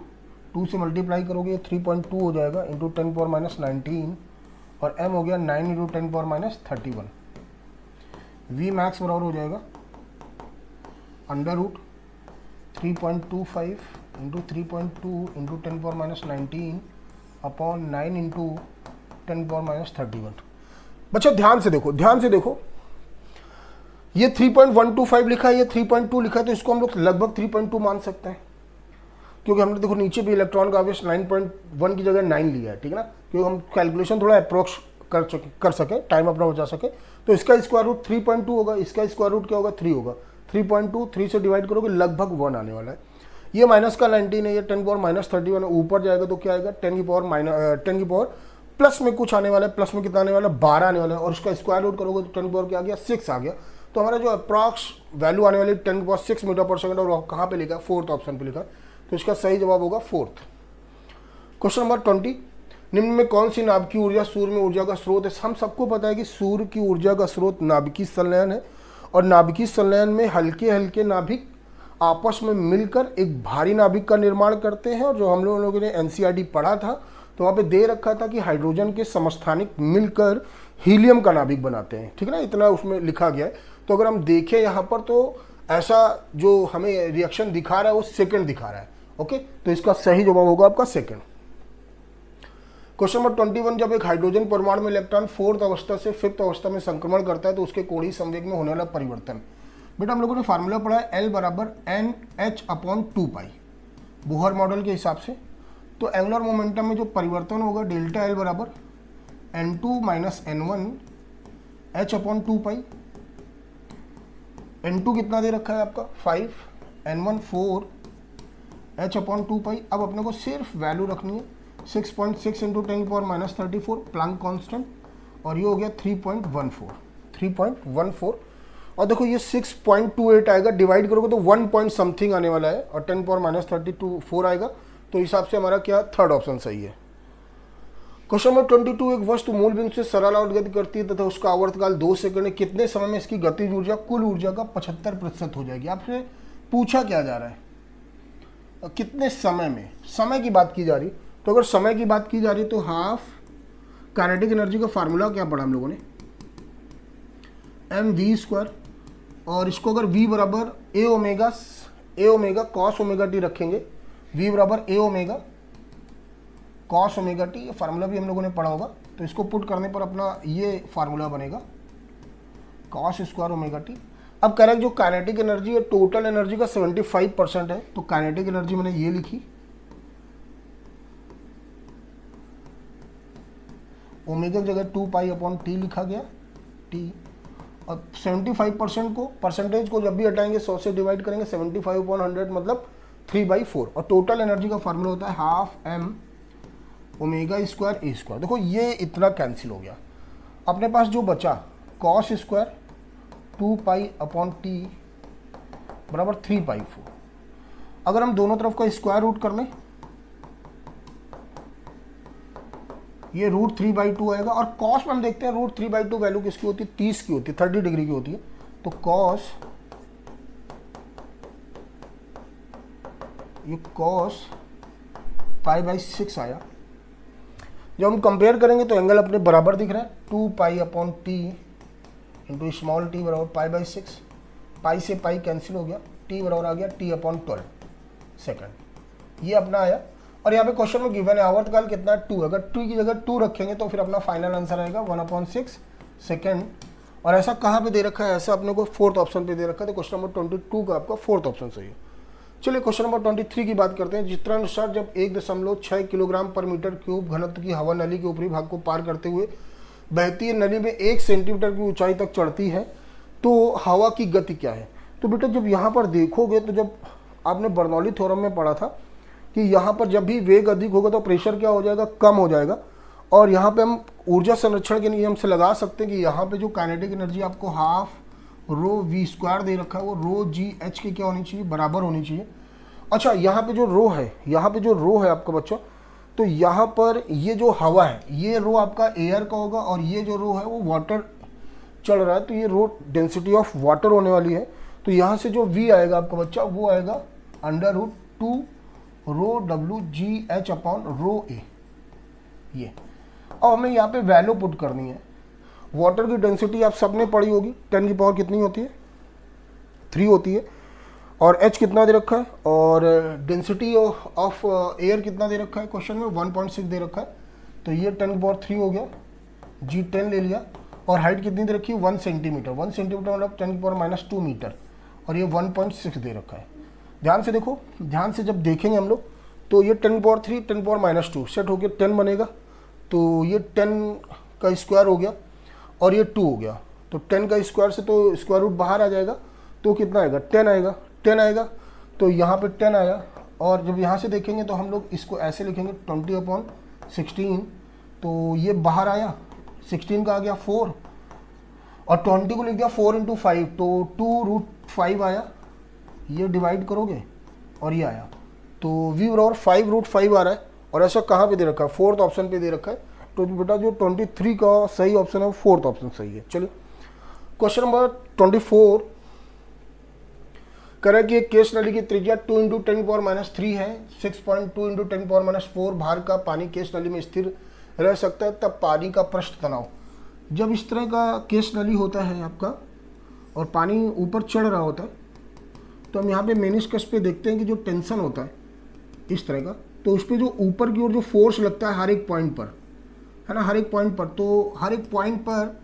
2 से मल्टीप्लाई करोगे 3.2 हो जाएगा इंटू 10⁻⁻19, और m हो गया 9 इंटू 10⁻31। वी मैक्स बराबर हो जाएगा √3.25 इंटू 3.2 इंटू 10⁻19 अपॉन 9 इंटू 10⁻31। बच्चा ध्यान से देखो, ये 3.125 लिखा है, ये 3.2 लिखा है, तो इसको हम लोग लगभग 3.2 मान सकते हैं, क्योंकि हमने देखो नीचे भी इलेक्ट्रॉन का आवेश 9.1 की जगह 9 लिया है, ठीक है ना, क्योंकि हम कैलकुलेशन थोड़ा अप्रोक्स कर सके, टाइम अपना बचा सके। तो इसका स्क्वायर रूट 3.2 होगा, इसका स्क्वायर रूट क्या होगा 3 होगा, 3.2 3 से डिवाइड करोगे लगभग 1 आने वाला है। ये माइनस का 19 है, ये 10⁻31 ऊपर जाएगा तो क्या आएगा 10 की पावर प्लस में कुछ आने वाला है, प्लस में कितना आने वाला है 12 आने वाला है, और उसका स्क्वायर रूट करोगे तो 10 की पावर क्या आ गया 6 आ गया। तो हमारा जो अप्रॉक्स वैल्यू आने वाली 10⁻6 मीटर पर सेकंड, और कहाँ पे लिखा है 4th ऑप्शन पे लिखा है, तो इसका सही जवाब होगा 4th। क्वेश्चन नंबर 20, निम्न में कौन सी नाभिकीय ऊर्जा सूर्य में ऊर्जा का स्रोत है। हम सबको पता है कि सूर्य की ऊर्जा का स्रोत नाभिकीय संलयन है, और नाभिकीय संलयन में हल्के हल्के नाभिक आपस में मिलकर एक भारी नाभिक का निर्माण करते हैं। और जो हम लोगों ने एनसीईआरटी पढ़ा था तो वहाँ पे दे रखा था कि हाइड्रोजन के समस्थानिक मिलकर हीलियम का नाभिक बनाते हैं, ठीक है ना, इतना उसमें लिखा गया है। तो अगर हम देखें यहाँ पर तो ऐसा जो हमें रिएक्शन दिखा रहा है वो सेकंड दिखा रहा है, ओके। तो इसका सही जवाब होगा आपका सेकंड। क्वेश्चन नंबर 21, जब एक हाइड्रोजन परमाणु में इलेक्ट्रॉन 4th अवस्था से 5th अवस्था में संक्रमण करता है तो उसके कोणीय संवेग में होने वाला परिवर्तन। बेटा हम लोगों ने फार्मूला पढ़ा है L बराबर NH/2π बोहर मॉडल के हिसाब से। तो एंगुलर मोमेंटम में जो परिवर्तन होगा डेल्टा L बराबर N2 - N1 H/2π। N2 कितना दे रखा है आपका 5, N1 4 H/2π। अब अपने को सिर्फ वैल्यू रखनी है 6.6 इंटू 10⁻34 प्लैंक कांस्टेंट, और ये हो गया 3.14। और देखो ये 6.28 आएगा, डिवाइड करोगे तो 1 पॉइंट समथिंग आने वाला है, और 10⁻32 आएगा। तो हिसाब से हमारा क्या 3rd ऑप्शन सही है। क्वेश्चन नंबर 22, एक वस्तु मूल बिंदु से सरल गति करती है तथा उसका आवर्तकाल 2 सेकंड है, कितने समय में इसकी गतिज ऊर्जा कुल ऊर्जा का 75% हो जाएगी। आपसे पूछा क्या जा रहा है कितने समय में, समय की बात की जा रही। तो अगर समय की बात की जा रही है तो हाफ काइनेटिक एनर्जी का फार्मूला क्या पढ़ा हम लोगों ने mv², और इसको अगर v बराबर ए ओमेगा कॉस ओमेगा टी रखेंगे, v बराबर ए ओमेगा कॉस ओमेगा टी, ये फार्मूला भी हम लोगों ने पढ़ा होगा। तो इसको पुट करने पर अपना ये फार्मूला बनेगा कॉस स्क्वायर ओमेगा टी। अब कह रहा है जो काइनेटिक एनर्जी है टोटल एनर्जी का 75% है, तो काइनेटिक एनर्जी मैंने ये लिखी ओमेगा की जगह 2π/T लिखा गया T, और 75% को परसेंटेज को जब भी हटाएंगे 100 से डिवाइड करेंगे 75/100 मतलब 3/4, और टोटल एनर्जी का फार्मूला होता है हाफ m ओमेगा स्क्वायर ए स्क्वायर। देखो ये इतना कैंसिल हो गया, अपने पास जो बचा कॉस स्क्वायर 2π/T बराबर 3/4। अगर हम दोनों तरफ का स्क्वायर रूट कर लें ये √3/2 आएगा, और कॉस में हम देखते हैं √3/2 वैल्यू किसकी होती है 30 की होती है, 30 डिग्री की होती है। तो कॉस ये cos पाई बाई 6 आया। जब हम कंपेयर करेंगे तो एंगल अपने बराबर दिख रहा है, 2 pi upon T into small T बराबर पाई बाई 6। पाई से पाई कैंसिल हो गया, टी बराबर आ गया टी अपॉन 12 सेकंड। ये अपना आया। और यहाँ पे क्वेश्चन में गिवन है आवर्तकाल कितना है 2। अगर 2 की जगह 2 रखेंगे तो फिर अपना फाइनल आंसर आएगा 1/6 सेकंड। और ऐसा कहाँ पे दे रखा है, ऐसा अपने को फोर्थ ऑप्शन पे दे रखा है। तो क्वेश्चन नंबर 22 का आपका फोर्थ ऑप्शन सही है। चलिए क्वेश्चन नंबर 23 की बात करते हैं। चित्रानुसार जब 1.6 किलोग्राम पर मीटर क्यूब घनत्व की हवा नली के ऊपरी भाग को पार करते हुए बहती है नली में 1 सेंटीमीटर की ऊंचाई तक चढ़ती है तो हवा की गति क्या है। तो बेटा जब यहाँ पर देखोगे तो जब आपने बर्नौली थ्योरम में पढ़ा था कि यहाँ पर जब भी वेग अधिक होगा तो प्रेशर क्या हो जाएगा, कम हो जाएगा। और यहाँ पे हम ऊर्जा संरक्षण के नियम से लगा सकते हैं कि यहाँ पे जो काइनेटिक एनर्जी आपको हाफ रो वी स्क्वायर दे रखा है वो रो जी एच की क्या होनी चाहिए, बराबर होनी चाहिए। अच्छा यहाँ पे जो रो है, यहाँ पे जो रो है आपका बच्चा, तो यहाँ पर ये जो हवा है ये रो आपका एयर का होगा और ये जो रो है वो वाटर चल रहा है, तो ये रो डेंसिटी ऑफ वाटर होने वाली है। तो यहाँ से जो वी आएगा आपका बच्चा वो आएगा √2 rho W G H upon rho A. ये अब हमें यहाँ पे वैल्यू पुट करनी है। वाटर की डेंसिटी आप सबने पढ़ी होगी, 10 की पावर कितनी होती है, 3 होती है। और h कितना दे रखा है और डेंसिटी ऑफ एयर कितना दे रखा है क्वेश्चन में, 1.6 दे रखा है। तो ये 10 की पावर 3 हो गया, जी 10 ले लिया। और हाइट कितनी दे रखी है, 1 सेंटीमीटर। 1 सेंटीमीटर मतलब 10 की पावर -2 मीटर। और ये 1.6 दे रखा है। ध्यान से देखो, ध्यान से जब देखेंगे हम लोग तो ये 10 की पावर 3 10 की पावर -2 सेट हो गया, 10 बनेगा। तो ये 10 का स्क्वायर हो गया और ये 2 हो गया। तो 10 का स्क्वायर से तो स्क्वायर रूट बाहर आ जाएगा, तो कितना आएगा, 10 आएगा। 10 आएगा तो यहाँ पे 10 आया। और जब यहाँ से देखेंगे तो हम लोग इसको ऐसे लिखेंगे 20/16। तो ये बाहर आया, 16 का आ गया 4 और 20 को लिख दिया 4 × 5 तो 2√5 आया। ये डिवाइड करोगे और ये आया, तो v बराबर 5√5 आ रहा है। और ऐसा कहाँ पे दे रखा है, फोर्थ ऑप्शन पे दे रखा है। तो बेटा जो 23 का सही ऑप्शन है वो फोर्थ ऑप्शन सही है। चलिए क्वेश्चन नंबर 24 कह रहा है कि एक केस नली की त्रिज्या 2 × 10⁻³ है, 6.2 × 10⁻⁴ भार का पानी केस नली में स्थिर रह सकता है। तब पानी का पृष्ठ तनाव, जब इस तरह का केस नली होता है आपका और पानी ऊपर चढ़ रहा होता है तो हम यहाँ पे मेनिस्कस पे देखते हैं कि जो टेंशन होता है इस तरह का, तो उस पर जो ऊपर की ओर जो फोर्स लगता है हर एक पॉइंट पर, है ना, हर एक पॉइंट पर, तो हर एक पॉइंट पर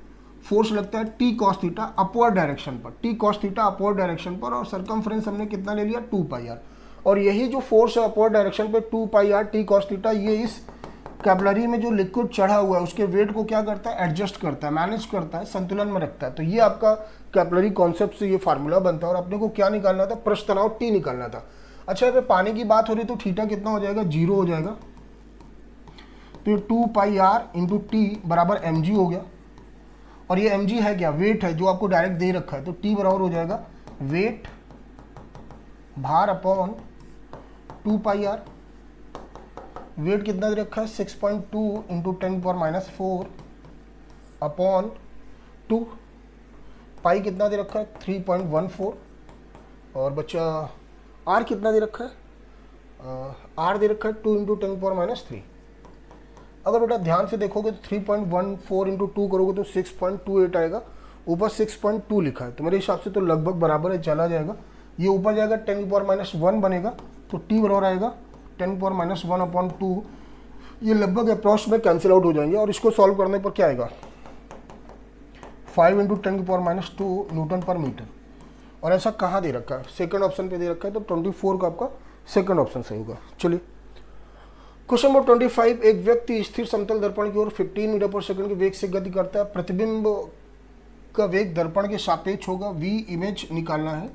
फोर्स लगता है T cos theta upward direction पर, T cos theta upward direction पर। और सरकमफ्रेंस हमने कितना ले लिया, 2πr। और यही जो फोर्स है अपवर्ड डायरेक्शन पे 2πr टी कॉस थीटा, ये इस कैपिलरी में जो लिक्विड चढ़ा हुआ है उसके वेट को क्या करता है, एडजस्ट करता है, मैनेज करता है, संतुलन में रखता है। तो ये आपका कैपिलरी कॉन्सेप्ट से ये फार्मूला बनता है। और अपने को क्या निकालना था, पृष्ठ तनाव टी निकालना था। अच्छा यहाँ पे पानी की बात हो रही तो थीटा कितना हो जाएगा, 0 हो जाएगा। तो ये 2πr × टी बराबर mg हो गया। और ये mg है क्या, वेट है जो आपको डायरेक्ट दे रखा है। तो टी बराबर हो जाएगा वेट भार अपॉन 2πr। वेट कितना दे रखा है, 6.2 × 10⁻⁴ अपॉन 2। पाई कितना दे रखा है, 3.14। और बच्चा आर कितना दे रखा है, आर दे रखा है 2 × 10⁻³ अगर बेटा ध्यान से देखोगे तो 3.14 × 2 करोगे तो 6.28 आएगा। ऊपर 6.2 लिखा है तो मेरे हिसाब से तो लगभग बराबर है, चला जाएगा। ये ऊपर जाएगा 10⁻⁻1 बनेगा तो टी बराबर आएगा 10⁻⁻1/2। ये लगभग अप्रॉक्स में कैंसिल आउट हो जाएंगे। और इसको सॉल्व करने पर क्या आएगा, 5 × 10⁻² न्यूटन पर मीटर। और ऐसा कहाँ दे रखा है, सेकंड ऑप्शन पे दे रखा है। तो 24 का आपका सेकंड ऑप्शन सही होगा। चलिए क्वेश्चन नंबर 25, एक व्यक्ति स्थिर समतल दर्पण की ओर 15 मीटर पर सेकंड के वेग से गति करता है। प्रतिबिंब का वेग दर्पण के सापेक्ष होगा। वी इमेज निकालना है,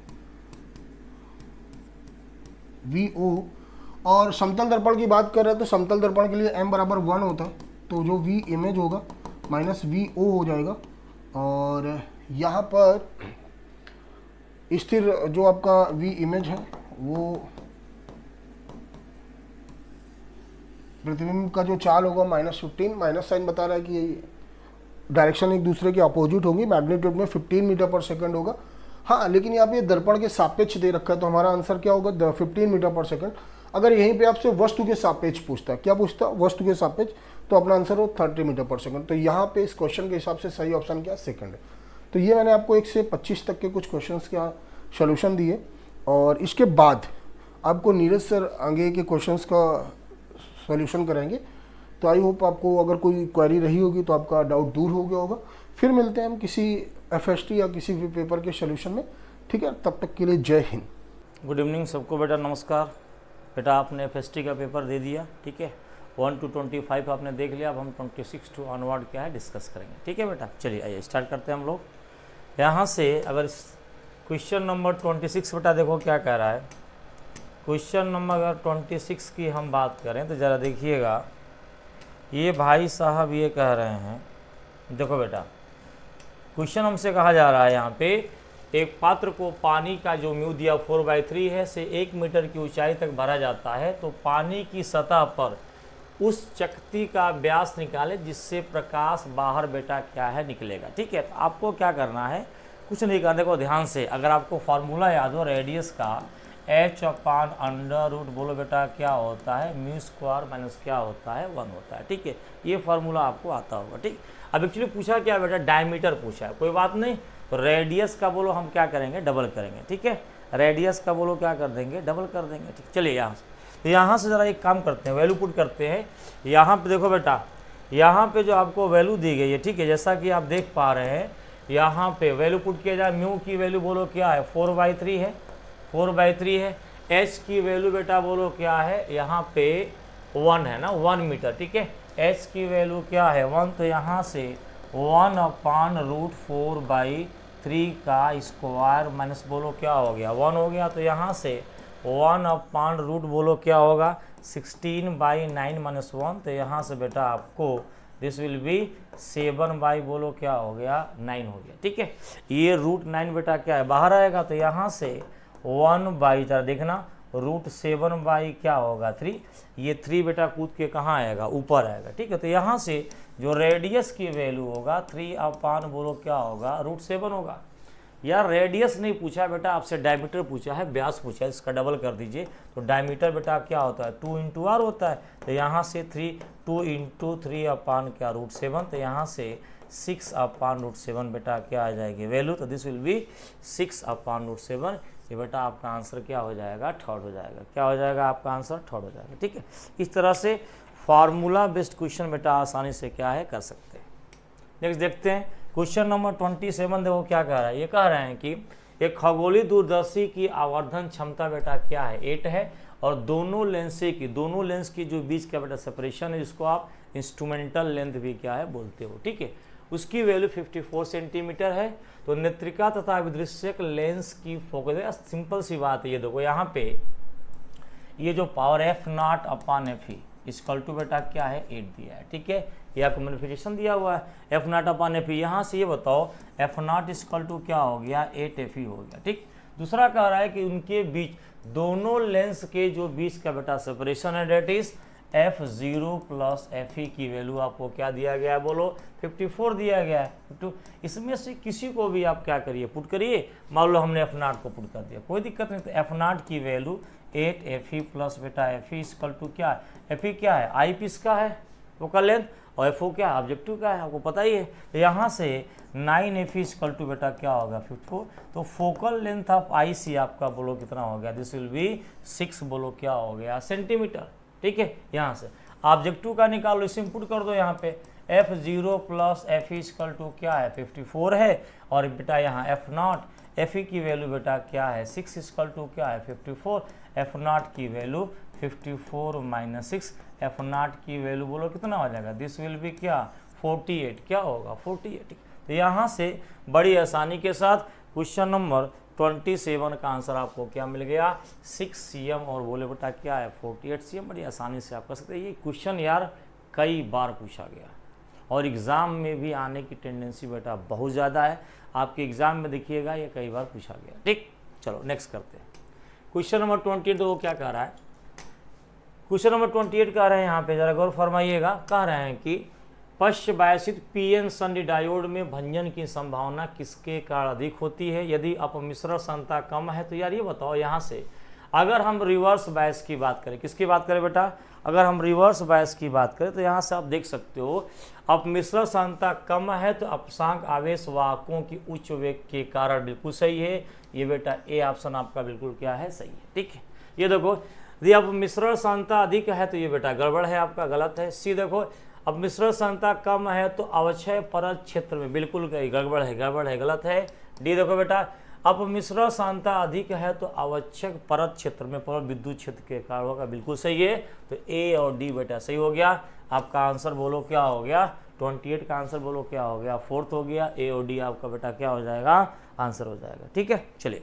VO। और समतल दर्पण की बात कर रहे हैं तो समतल दर्पण के लिए m बराबर 1 होता है। तो जो V इमेज होगा माइनस VO हो जाएगा। और यहाँ पर स्थिर जो आपका V इमेज है वो प्रतिबिंब का जो चाल होगा -15, माइनस साइन बता रहा है कि डायरेक्शन एक दूसरे के अपोजिट होंगी। मैग्नीट्यूड में 15 मीटर पर सेकंड होगा। हाँ लेकिन यहाँ पे दर्पण के सापेक्ष दे रखा है तो हमारा आंसर क्या होगा, 15 मीटर पर सेकंड। अगर यहीं पे आपसे वस्तु के सापेक्ष पूछता, क्या पूछता, वस्तु के सापेक्ष, तो अपना आंसर हो 30 मीटर पर सेकंड। तो यहाँ पे इस क्वेश्चन के हिसाब से सही ऑप्शन क्या, सेकंड है। तो ये मैंने आपको 1 से 25 तक के कुछ क्वेश्चंस का सोल्यूशन दिए, और इसके बाद आपको नीरज सर आगे के क्वेश्चंस का सॉल्यूशन करेंगे। तो आई होप आपको अगर कोई क्वेरी रही होगी तो आपका डाउट दूर हो गया होगा। फिर मिलते हैं हम किसी एफएसटी या किसी भी पेपर के सोल्यूशन में, ठीक है। तब तक के लिए जय हिंद। गुड इवनिंग सबको बेटा, नमस्कार। बेटा आपने एफएसटी का पेपर दे दिया, ठीक है। 1 to 25 आपने देख लिया। अब हम 26 to ऑनवर्ड क्या है डिस्कस करेंगे, ठीक है बेटा। चलिए आइए स्टार्ट करते हैं हम लोग। यहाँ से अगर क्वेश्चन नंबर 26 बेटा देखो क्या कह रहा है। क्वेश्चन नंबर अगर 26 की हम बात करें तो ज़रा देखिएगा, ये भाई साहब ये कह रहे हैं, देखो बेटा क्वेश्चन हमसे कहा जा रहा है यहाँ पे, एक पात्र को पानी का जो म्यू दिया 4/3 है से 1 मीटर की ऊंचाई तक भरा जाता है, तो पानी की सतह पर उस चकती का व्यास निकाले जिससे प्रकाश बाहर बेटा क्या है निकलेगा, ठीक है। तो आपको क्या करना है, कुछ नहीं करने को, ध्यान से अगर आपको फार्मूला याद हो रेडियस का h/√, बोलो बेटा क्या होता है, μ² माइनस क्या होता है 1 होता है, ठीक है। ये फार्मूला आपको आता होगा, ठीक। अब एक्चुअली पूछा क्या बेटा, डायमीटर पूछा है, कोई बात नहीं। तो रेडियस का बोलो हम क्या करेंगे, डबल करेंगे, ठीक है। रेडियस का बोलो क्या कर देंगे, डबल कर देंगे, ठीक। चलिए यहाँ से, तो यहाँ से ज़रा एक काम करते हैं, वैल्यू पुट करते हैं। यहाँ पे देखो बेटा, यहाँ पे जो आपको वैल्यू दी गई है, ठीक है, जैसा कि आप देख पा रहे हैं, यहाँ पे वैल्यू पुट किया जाए। म्यू की वैल्यू बोलो क्या है, 4/3 है, 4/3 है। एच की वैल्यू बेटा बोलो क्या है, यहाँ पे 1 है ना, 1 मीटर, ठीक है। एच की वैल्यू क्या है 1, तो यहाँ से 1/√4/3 का स्क्वायर माइनस बोलो क्या हो गया 1 हो गया। तो यहाँ से 1/√, बोलो क्या होगा 16/9 माइनस 1। तो यहाँ से बेटा आपको दिस विल बी 7 बोलो क्या हो गया 9 हो गया, ठीक है। ये √9 बेटा क्या है बाहर आएगा, तो यहाँ से 1/, जरा देखना, √7 क्या होगा 3। ये 3 बेटा कूद के कहाँ आएगा, ऊपर आएगा, ठीक है। तो यहाँ से जो रेडियस की वैल्यू होगा 3/, बोलो क्या होगा √7 होगा। यार रेडियस नहीं पूछा बेटा आपसे, डायमीटर पूछा है, व्यास पूछा है, इसका डबल कर दीजिए। तो डायमीटर बेटा क्या होता है 2 × r होता है। तो यहाँ से 2 × 3/, क्या √7। तो यहाँ से 6/√7 बेटा क्या आ जाएगी वैल्यू। तो दिस विल बी 6/√7। ये बेटा आपका आंसर क्या हो जाएगा, थर्ड हो जाएगा। क्या हो जाएगा आपका आंसर, थर्ड हो जाएगा, ठीक है। इस तरह से फार्मूला बेस्ड क्वेश्चन बेटा आसानी से क्या है कर सकते हैं। नेक्स्ट देखते हैं क्वेश्चन नंबर 27। देखो क्या कह रहा है, ये कह रहे हैं कि एक खगोलीय दूरदर्शी की आवर्धन क्षमता बेटा क्या है 8 है, और दोनों लेंस की जो बीच का बेटा सेपरेशन है, जिसको आप इंस्ट्रूमेंटल लेंथ भी क्या है बोलते हो, ठीक है, उसकी वैल्यू 54 सेंटीमीटर है। तो नेत्रिका तथा विदृश्यक लेंस की फोकस, सिंपल सी बात है। ये देखो यहाँ पे ये जो पावर F0/Fe इक्वल टू बेटा क्या है 8 दिया है, ठीक है। ये आपको मैनिफिकेशन दिया हुआ है F0/Fe। यहाँ से ये बताओ F0 इक्वल टू क्या हो गया 8Fe हो गया, ठीक। दूसरा कह रहा है कि उनके बीच दोनों लेंस के जो बीच का बेटा सेपरेशन है डेट इज F0 + Fe की वैल्यू आपको क्या दिया गया है बोलो 54 दिया गया है। तो इसमें से किसी को भी आप क्या करिए पुट करिए। मान लो हमने F0 को पुट कर दिया, कोई दिक्कत नहीं। तो F0 की वैल्यू 8Fe प्लस बेटा Fe इक्वल टू क्या है, Fe क्या है आई पीस का है फोकल लेंथ, और FO क्या है ऑब्जेक्टिव का है, आपको पता ही है। तो यहाँ से 9Fe इक्वल टू बेटा क्या होगा 54। तो फोकल लेंथ ऑफ IC आपका बोलो कितना हो गया, दिस विल बी 6 बोलो क्या हो गया सेंटीमीटर, ठीक है। यहाँ से ऑब्जेक्टिव का निकालो, इसे पुट कर दो यहाँ पे F0 + Fe इक्वल टू क्या है 54 है, और बेटा यहाँ F0 Fe की वैल्यू बेटा क्या है 6 इक्वल टू क्या है 54। F0 की वैल्यू 54 - 6, F0 की वैल्यू बोलो कितना हो जाएगा, दिस विल बी क्या 48, क्या होगा 48। तो यहाँ से बड़ी आसानी के साथ क्वेश्चन नंबर 27 का आंसर आपको क्या मिल गया 6 cm, और बोले बेटा क्या है 48 cm। बड़ी आसानी से आप कर सकते हैं। ये क्वेश्चन यार कई बार पूछा गया, और एग्ज़ाम में भी आने की टेंडेंसी बेटा बहुत ज़्यादा है। आपके एग्ज़ाम में देखिएगा ये कई बार पूछा गया, ठीक। चलो नेक्स्ट करते हैं क्वेश्चन नंबर 28। तो वो क्या कह रहा है, क्वेश्चन नंबर 28 कह रहे हैं, यहाँ पे जरा गौर फरमाइएगा। कह रहे हैं कि पश्च बायसित PN संधि डायोड में भंजन की संभावना किसके कारण अधिक होती है यदि अपमिश्रण क्षमता कम है। तो यार ये बताओ यहाँ से अगर हम रिवर्स बायस की बात करें, किसकी बात करें बेटा, अगर हम रिवर्स बायस की बात करें तो यहाँ से आप देख सकते हो अब मिश्रण सांद्रता कम है तो अल्पसंख्यक आवेश वाहकों की उच्च वेग के कारण, बिल्कुल सही है ये बेटा, ए ऑप्शन आपका बिल्कुल क्या है, सही है। ठीक है, ये देखो यदि अब मिश्रण सांद्रता अधिक है तो ये बेटा गड़बड़ है आपका, गलत है। सी देखो अब मिश्रण सांद्रता कम है तो अवक्षय परत क्षेत्र में, बिल्कुल गड़बड़ है, गड़बड़ है, गलत है। डी देखो बेटा अब मिश्रण सांद्रता अधिक है तो आवश्यक परत क्षेत्र में परत विद्युत क्षेत्र के कारण होगा, बिल्कुल सही है। तो ए और डी बेटा सही हो गया। आपका आंसर बोलो क्या हो गया, 28 का आंसर बोलो क्या हो गया, 4th हो गया। ए और डी आपका बेटा क्या हो जाएगा, आंसर हो जाएगा। ठीक है, चलिए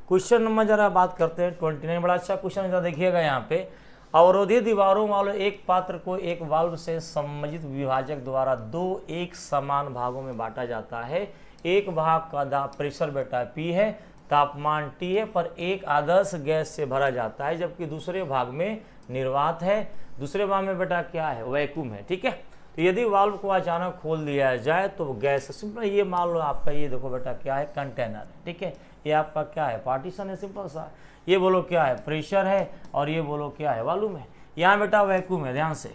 क्वेश्चन नंबर जरा बात करते हैं 29। बड़ा अच्छा क्वेश्चन जरा देखिएगा यहाँ पे। अवरोधी दीवारों वाले एक पात्र को एक वाल्व से संबंधित विभाजक द्वारा दो एक समान भागों में बांटा जाता है। एक भाग का प्रेशर बेटा P है, तापमान T है, पर एक आदर्श गैस से भरा जाता है जबकि दूसरे भाग में निर्वात है। दूसरे भाग में बेटा क्या है, वैक्यूम है। ठीक है, तो यदि वाल्व को अचानक खोल दिया जाए तो गैस, सिंपल ये मान लो आपका, ये देखो बेटा क्या है, कंटेनर है। ठीक है, ये आपका क्या है, पार्टीशन है, सिंपल सा। ये बोलो क्या है, प्रेशर है, और ये बोलो क्या है, वॉल्यूम है। यहाँ बेटा वैक्यूम है, ध्यान से,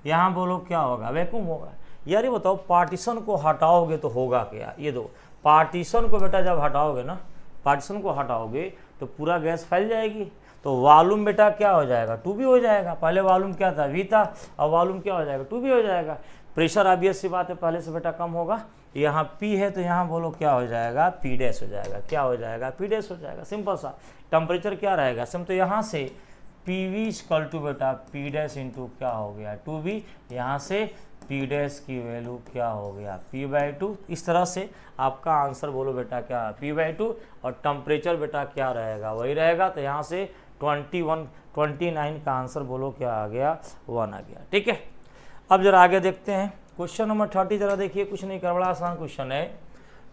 यहाँ बोलो क्या होगा, वैक्यूम होगा। यार ये बताओ पार्टीशन को हटाओगे तो होगा क्या, ये दो पार्टीशन को बेटा जब हटाओगे ना, पार्टीशन को हटाओगे तो पूरा गैस फैल जाएगी, तो वॉल्यूम बेटा क्या हो जाएगा, 2B हो जाएगा। पहले वॉल्यूम क्या था, V था, अब वॉल्यूम क्या हो जाएगा, 2B हो जाएगा। प्रेशर ऑब्वियस सी बात है पहले से बेटा कम होगा। यहाँ P है तो यहाँ बोलो क्या हो जाएगा, P डैश हो जाएगा। क्या हो जाएगा, P डैश हो जाएगा, सिंपल सा। टेम्परेचर क्या रहेगा सिम, तो यहाँ से PV इक्वल टू बेटा P डैश इंटू क्या हो गया 2B, यहाँ से P डैश की वैल्यू क्या हो गया P/2। इस तरह से आपका आंसर बोलो बेटा क्या, P/2, और टेम्परेचर बेटा क्या रहेगा, वही रहेगा। तो यहाँ से 29 का आंसर बोलो क्या आ गया, 1 आ गया। ठीक है, अब जरा आगे देखते हैं क्वेश्चन नंबर 30। जरा देखिए, कुछ नहीं कर, बड़ा आसान क्वेश्चन है।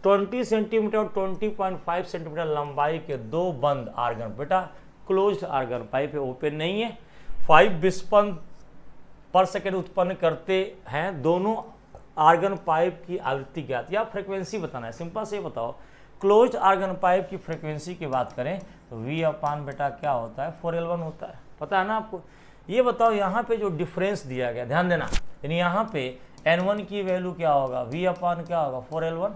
20 सेंटीमीटर और 20.5 सेंटीमीटर लंबाई के दो बंद आर्गन, बेटा क्लोज्ड आर्गन पाइप है, ओपन नहीं है, 5 विस्पन पर सेकेंड उत्पन्न करते हैं। दोनों आर्गन पाइप की आवृत्ति ज्ञात या फ्रीक्वेंसी बताना है। सिंपल से बताओ, क्लोज्ड आर्गन पाइप की फ्रीक्वेंसी की बात करें तो V/, बेटा क्या होता है, 4L1 होता है, पता है ना आपको। ये बताओ यहाँ पे जो डिफरेंस दिया गया, ध्यान देना, यानी यहाँ पे N1 की वैल्यू क्या होगा, V/ क्या होगा 4L1,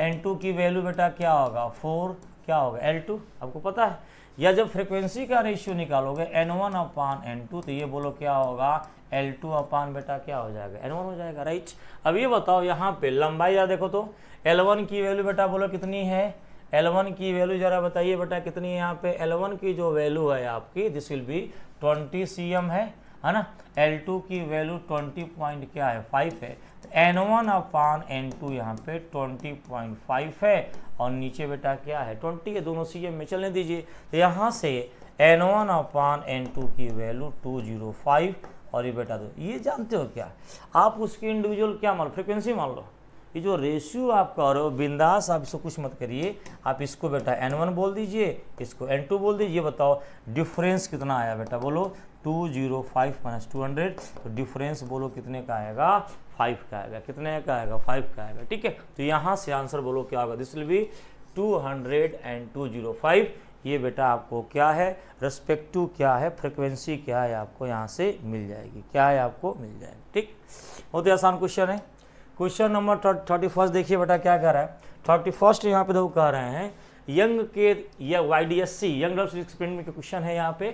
N2 की वैल्यू बेटा क्या होगा 4 क्या होगा L2, आपको पता है। या जब फ्रीक्वेंसी का रेशियो निकालोगे N1/N2 तो ये बोलो क्या होगा, L2/ बेटा क्या हो जाएगा, N1 हो जाएगा, राइट। अब ये बताओ यहाँ पे लंबाई जरा देखो तो, L1 की वैल्यू बेटा बोलो कितनी है, L1 की वैल्यू जरा बताइए बेटा कितनी है। यहाँ पे L1 की जो वैल्यू है आपकी, दिस विल बी 20 cm है ना। L2 की वैल्यू 20.5 है, तो N1/N2 यहाँ पे 20.5 है, और नीचे बेटा क्या है 20 है, दोनों cm में चलने दीजिए। तो यहाँ से N1/N2 की वैल्यू 205, और ये बेटा दो, ये जानते हो क्या, आप उसकी इंडिविजुअल क्या मान लो, फ्रिक्वेंसी मान लो। ये जो रेशियो आप कर रहे हो बिंदास, आप इसको कुछ मत करिए, आप इसको बेटा N1 बोल दीजिए, इसको N2 बोल दीजिए। बताओ डिफरेंस कितना आया बेटा, बोलो 205 - 200, तो डिफरेंस बोलो कितने का आएगा, 5 का आएगा। कितने का आएगा, 5 का आएगा। ठीक है, तो यहाँ से आंसर बोलो क्या होगा, दिस विल बी 200 and 205। ये बेटा आपको क्या है, रेस्पेक्टिव क्या है, फ्रिक्वेंसी क्या है, आपको यहाँ से मिल जाएगी, क्या है आपको मिल जाएगी। ठीक, बहुत ही आसान क्वेश्चन है। क्वेश्चन नंबर 31 देखिए बेटा क्या कह रहा है। 31 यहाँ पे देखो कह रहे हैं, यंग के या YDSC यंग डबल एक्सपेरिमेंट के क्वेश्चन है। यहाँ पे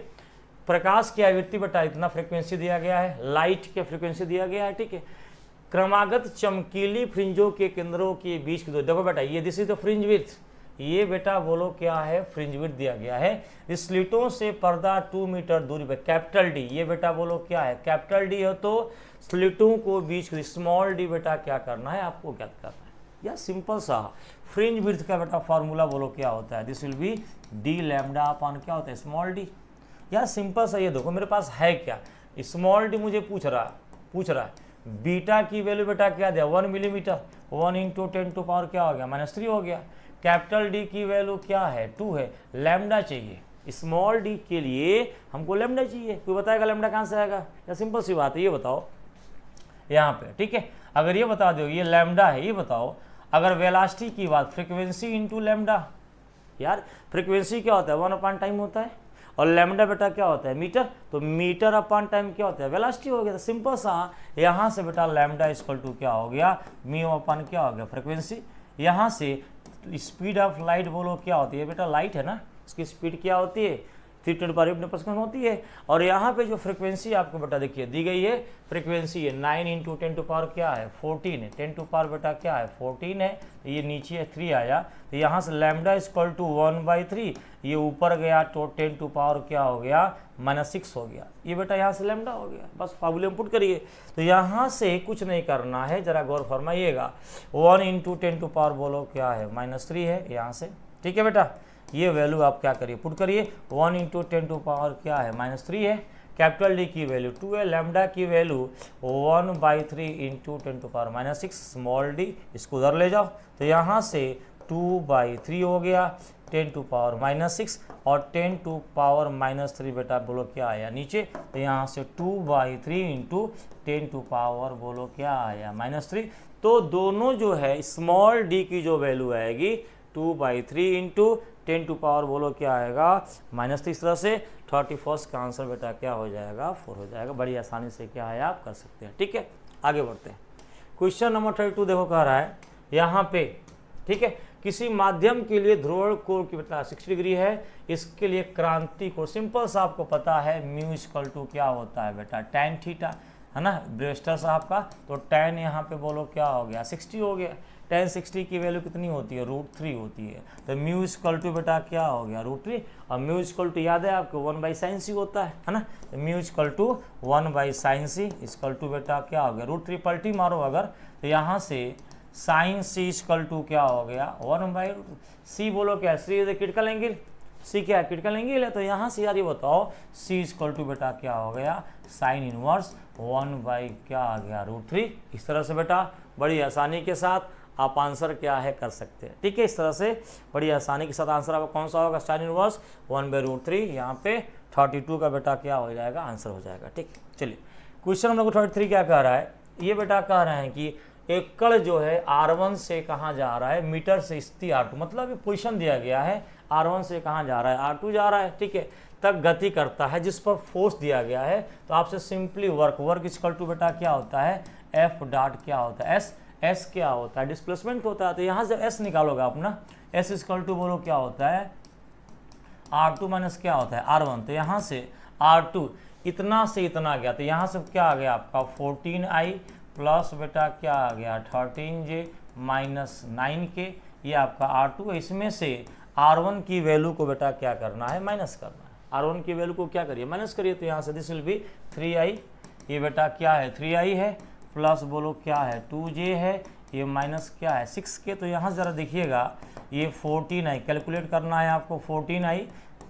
प्रकाश की आवृत्ति बेटा इतना फ्रिक्वेंसी दिया गया है, लाइट के फ्रिक्वेंसी दिया गया है। ठीक है, क्रमागत चमकीली फ्रिंजों के केंद्रों के बीच की दूरी, देखो बेटा ये this is the fringe width, ये बेटा बोलो क्या है, फ्रिंज विड्थ दिया गया है। इस स्लिटों से पर्दा 2 मीटर दूरी पर, कैपिटल डी, ये बेटा बोलो क्या है, कैपिटल डी हो तो स्लिटों को बीच, स्मॉल डी बेटा क्या करना है, आपको ज्ञात करना है। या सिंपल सा फ्रिंज विड्थ का बेटा फार्मूला बोलो क्या होता है, दिस विल बी d(λ) क्या होता है, स्मॉल डी। या सिंपल सा ये देखो मेरे पास है क्या, स्मॉल डी मुझे पूछ रहा है, बीटा की वैल्यू बेटा क्या दिया 1 मिलीमीटर, 1 × 10⁻³ क्या हो गया -3 हो गया। कैपिटल डी की वैल्यू क्या है 2 है, लैम्डा चाहिए, स्मॉल डी के लिए हमको लैम्डा चाहिए। कोई बताएगा लैम्डा कहाँ से आएगा, या सिंपल सी बात है, ये बताओ यहाँ पे। ठीक है, अगर ये बता दो ये लैम्डा है, ये बताओ अगर वेलोसिटी की बात, फ्रीक्वेंसी इंटू लैम्डा, यार फ्रीक्वेंसी क्या होता है 1 अपॉन टाइम होता है, और लैम्डा बेटा क्या होता है मीटर, तो मीटर अपॉन टाइम क्या होता है वेलोसिटी हो गया। तो सिंपल सा यहाँ से बेटा लैम्डा इक्वल टू क्या हो गया म्यू अपॉन क्या हो गया फ्रीक्वेंसी। यहाँ से स्पीड ऑफ लाइट बोलो क्या होती है बेटा, लाइट है ना, इसकी स्पीड क्या होती है 3×8 होती है। और यहाँ पे जो फ्रीक्वेंसी आपको बेटा देखिए दी गई है, फ्रीक्वेंसी है 9 × 10⁻, क्या है 14 है, 10⁻ बेटा क्या है 14 है, ये नीचे है 3 आया, तो यहाँ से लैम्डा इक्वल टू 1/3, ये ऊपर गया तो 10⁻ क्या हो गया -6 हो गया, ये बेटा यहाँ से लैम्डा हो गया। बस फार्मूले में पुट करिए, तो यहाँ से कुछ नहीं करना है, जरा गौर फरमाइएगा। 1 × 10⁻ बोलो क्या है -3 है यहाँ से, ठीक है बेटा, ये वैल्यू आप क्या करिए पुट करिए, 1 × 10⁻ क्या है -3 है, कैपिटल डी की वैल्यू 2 है, लैम्डा की वैल्यू 1/3 × 10⁻⁻6 स्मॉल डी, इसको उधर ले जाओ, तो यहाँ से 2/3 हो गया 10⁻⁻6 और 10⁻⁻3 बेटा बोलो क्या आया नीचे, तो यहाँ से 2/3 × 10⁻ बोलो क्या आया -3। तो दोनों जो है स्मॉल डी की जो वैल्यू आएगी 2/3 × 10⁻ बोलो क्या आएगा -3। इस तरह से 31 का आंसर बेटा क्या हो जाएगा 4 हो जाएगा। बड़ी आसानी से क्या है आप कर सकते हैं, ठीक है। आगे बढ़ते हैं, क्वेश्चन नंबर 32 देखो कह रहा है यहाँ पे, ठीक है, किसी माध्यम के लिए ध्रुवण कोण की बेटा 60 डिग्री है, इसके लिए क्रांति कोण सिंपल सा आपको पता है म्यू इक्वल टू क्या होता है बेटा tan थीटा, है ना ब्रेस्टर साहब का, तो tan यहाँ पे बोलो क्या हो गया 60 हो गया, tan 60 की वैल्यू कितनी होती है √3 होती है, तो म्यू इक्वल टू बेटा क्या हो गया √3, और म्यू इक्वल टू याद है आपको 1/sin c होता है ना, तो mu equal to 1/sin c equal to बेटा क्या हो गया √3, पलटी मारो अगर तो यहाँ से sin c इक्वल टू क्या हो गया 1/c बोलो क्या, c is critical angle, c क्या है क्रिटिकल एंगल है, तो यहाँ से यार ये बताओ c इक्वल टू बेटा क्या हो गया sin इनवर्स 1/ क्या आ गया √3। इस तरह से बेटा बड़ी आसानी के साथ आप आंसर क्या है कर सकते हैं, ठीक है। इस तरह से बड़ी आसानी के साथ आंसर आपका कौन सा होगा sin इनवर्स 1/√3, यहाँ पे 32 का बेटा क्या हो जाएगा आंसर हो जाएगा, ठीक है। चलिए क्वेश्चन नंबर 33 क्या कह रहा है, ये बेटा कह रहे हैं कि एक कण जो है R1 से कहाँ जा रहा है, मीटर से स्थिति R2, मतलब ये पोजीशन दिया गया है R1 से कहाँ जा रहा है R2 जा रहा है, ठीक है, तक गति करता है जिस पर फोर्स दिया गया है। तो आपसे सिंपली वर्क इक्वल टू बेटा क्या होता है F डॉट क्या होता है S क्या होता है डिस्प्लेसमेंट होता है, तो यहाँ से S निकालोगा अपना, S इक्वल टू बोलो क्या होता है R2 माइनस क्या होता है R1, तो यहाँ से R2 इतना से इतना गया, तो यहाँ से क्या आ गया आपका 14i प्लस बेटा क्या आ गया 13j माइनस 9k, ये आपका R2 है। इसमें से R1 की वैल्यू को बेटा क्या करना है माइनस करना है, R1 की वैल्यू को क्या करिए माइनस करिए, तो यहाँ से दिस विल बी 3i, ये बेटा क्या है 3i है, प्लस बोलो क्या है 2j है, ये माइनस क्या है 6k, तो यहाँ ज़रा देखिएगा ये 14i कैलकुलेट करना है आपको, 14i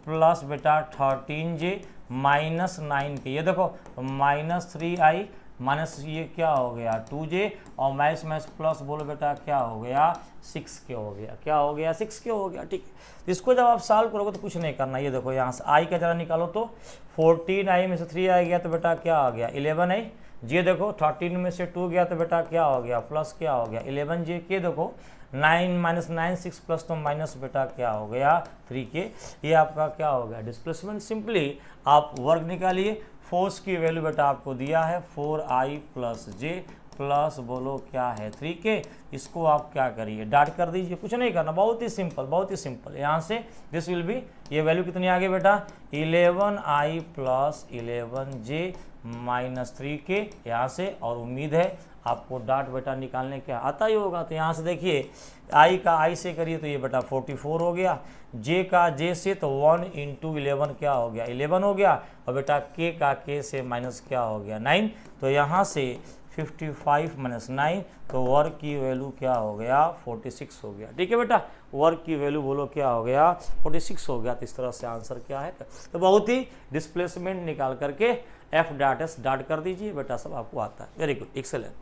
प्लस बेटा 13j माइनस 9k, ये देखो -3i माइनस ये क्या हो गया 2j और माइनस प्लस बोलो बेटा क्या हो गया 6k हो गया, क्या हो गया 6k हो गया, ठीक है। इसको जब आप सॉल्व करोगे तो कुछ नहीं करना, ये देखो यहाँ से i का जरा निकालो, तो 14i में से 3 आ गया तो बेटा क्या आ गया 11i, जे देखो 13 में से 2 गया तो बेटा क्या हो गया प्लस क्या हो गया 11j के, देखो 9 माइनस 9 6 प्लस तो माइनस बेटा क्या हो गया 3k, ये आपका क्या हो गया डिस्प्लेसमेंट। सिंपली आप वर्क निकालिए, फोर्स की वैल्यू बेटा आपको दिया है 4i प्लस j प्लस बोलो क्या है 3k, इसको आप क्या करिए डॉट कर दीजिए, कुछ नहीं करना, बहुत ही सिंपल बहुत ही सिंपल। यहाँ से दिस विल बी, ये वैल्यू कितनी आ गई बेटा 11i plus 11j minus 3k यहाँ से, और उम्मीद है आपको डॉट बेटा निकालने क्या आता ही होगा। तो यहाँ से देखिए i का i से करिए तो ये बेटा 44 हो गया, j का j से तो 1 × 11 क्या हो गया 11 हो गया, और बेटा k का k से माइनस क्या हो गया 9, तो यहाँ से 55 माइनस 9, तो वर्क की वैल्यू क्या हो गया 46 हो गया, ठीक है बेटा, वर्क की वैल्यू बोलो क्या हो गया 46 हो गया। तो इस तरह से आंसर क्या है, तो बहुत ही डिस्प्लेसमेंट निकाल करके F डॉट S डॉट कर दीजिए बेटा, सब आपको आता है, वेरी गुड एक्सेलेंट।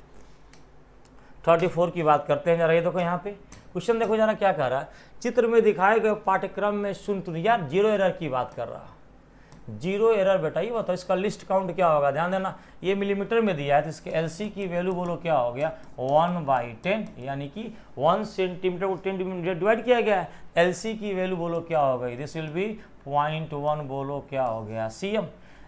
34 की बात करते हैं जरा, ये देखो यहाँ पे क्वेश्चन देखो जरा क्या कह रहा है, चित्र में दिखाए गए पाठ्यक्रम में शून्य यार जीरो एरर की बात कर रहा है, जीरो एरर बेटा। ये बताओ इसका लिस्ट काउंट क्या होगा, ध्यान देना, ये मिलीमीटर में दिया है तो इसके एलसी की वैल्यू बोलो क्या हो गया 1/10, यानी कि 1 सेंटीमीटर को 10 सेंटीमीटर डिवाइड किया गया है। एलसी की वैल्यू बोलो क्या हो गई, दिस विल बी 0.1 बोलो क्या हो गया सीएम।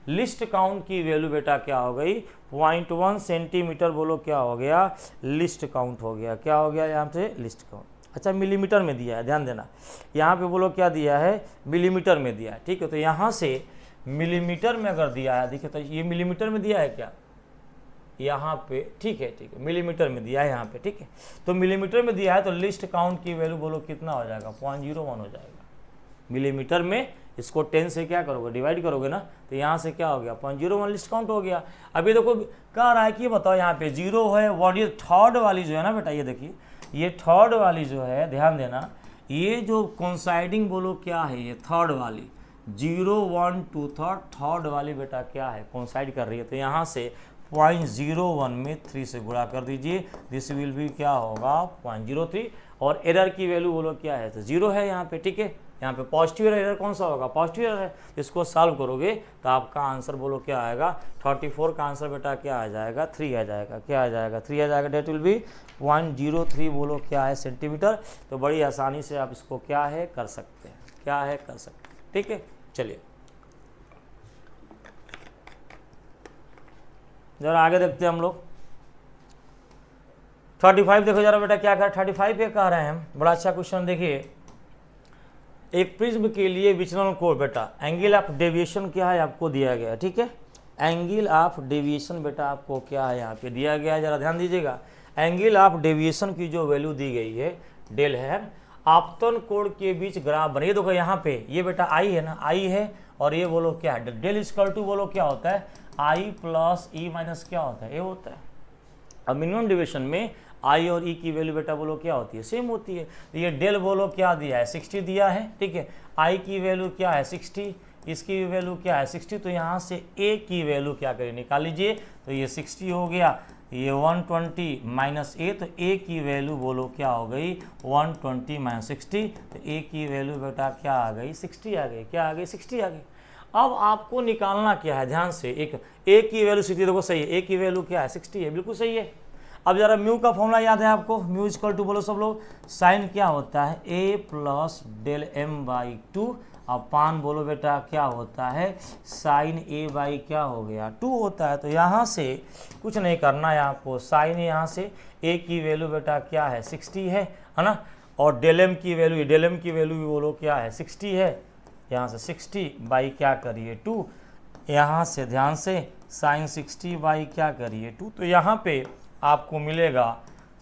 लिस्ट काउंट की वैल्यू बेटा क्या हो गई 0.1 सेंटीमीटर बोलो क्या हो गया लिस्ट काउंट हो गया, क्या हो गया यहाँ से लिस्ट काउंट। अच्छा मिलीमीटर में दिया है, ध्यान देना, यहाँ पे बोलो क्या दिया है मिलीमीटर में दिया है, ठीक है। तो यहाँ से मिलीमीटर में अगर दिया है, देखिए तो ये मिलीमीटर में दिया है क्या यहाँ पे, ठीक है मिलीमीटर में दिया है यहाँ पे, ठीक है। तो मिलीमीटर में दिया है तो लिस्ट काउंट की वैल्यू बोलो कितना हो जाएगा 0.01 हो जाएगा मिलीमीटर में। इसको 10 से क्या करोगे डिवाइड करोगे ना, तो यहाँ से क्या हो गया 0.01 लिस्ट काउंट हो गया। अभी देखो कह रहा है कि बताओ यहाँ पे 0 है 1, ये थर्ड वाली जो है ना बेटा, ये देखिए ये थर्ड वाली जो है, ध्यान देना, ये जो कोइंसाइडिंग बोलो क्या है, ये थर्ड वाली 0 1 2 थर्ड वाली बेटा क्या है कोइंसाइड कर रही है। तो यहाँ से 0.01 में 3 से गुणा कर दीजिए, दिस विल भी क्या होगा 0.03। और एरर की वैल्यू बोलो क्या है तो 0 है यहाँ पे, ठीक है। यहाँ पे पॉजिटिव एरर कौन सा होगा पॉजिटिव एरर है, इसको सॉल्व करोगे तो आपका आंसर बोलो क्या आएगा 34 का आंसर बेटा क्या आ जाएगा 3 आ जाएगा, क्या आ जाएगा 3 आ जाएगा, डेट विल बी 0.03 बोलो क्या है सेंटीमीटर। तो बड़ी आसानी से आप इसको क्या है कर सकते हैं, क्या है कर सकते हैं, ठीक है। चलिए जरा आगे देखते हैं हम लोग 35 देखो जरा बेटा क्या कह 35 पे कह रहे हैं हम, बड़ा अच्छा क्वेश्चन। देखिए एक प्रिज्म के लिए विचलन कोण बेटा एंगल ऑफ डेविएशन क्या है आपको दिया गया है, ठीक है। एंगल ऑफ डेविएशन बेटा आपको क्या है यहाँ पे दिया गया है, जरा ध्यान दीजिएगा। एंगल ऑफ डेविएशन की जो वैल्यू दी गई है डेल है, आपतन कोण के बीच ग्राफ बने, देखो यहाँ पे ये बेटा आई है ना, आई है, और ये बोलो क्या है डेल इक्वल टू बोलो क्या होता है आई प्लस ई माइनस क्या होता है ए होता है। अब मिनिमम डेविएशन में आई और ई की वैल्यू बेटा बोलो क्या होती है सेम होती है। तो ये डेल बोलो क्या दिया है 60 दिया है, ठीक है। आई की वैल्यू क्या है 60, इसकी वैल्यू क्या है 60, तो यहाँ से ए की वैल्यू क्या करें निकाल लीजिए, तो ये 60 हो गया, ये 120 माइनस ए, तो ए की वैल्यू बोलो क्या हो गई 120 माइनस 60, तो ए की वैल्यू बेटा क्या आ गई 60 आ गई, क्या आ गई 60 आ गई। अब आपको निकालना क्या है ध्यान से, एक ए की वैल्यू 60 देखो सही है, ए की वैल्यू क्या है 60 है, बिल्कुल सही है। अब जरा म्यू का फॉर्मूला याद है आपको, म्यू इक्वल टू बोलो सब लोग, साइन क्या होता है ए प्लस डेल एम बाई 2, अब पान बोलो बेटा क्या होता है साइन ए बाई क्या हो गया 2 होता है। तो यहाँ से कुछ नहीं करना है आपको, साइन यहाँ से ए की वैल्यू बेटा क्या है 60 है ना, और डेल एम की वैल्यू भी बोलो क्या है 60 है, यहाँ से 60 बाई क्या करिए 2, यहाँ से ध्यान से साइन 60 बाई क्या करिए 2, तो यहाँ पे आपको मिलेगा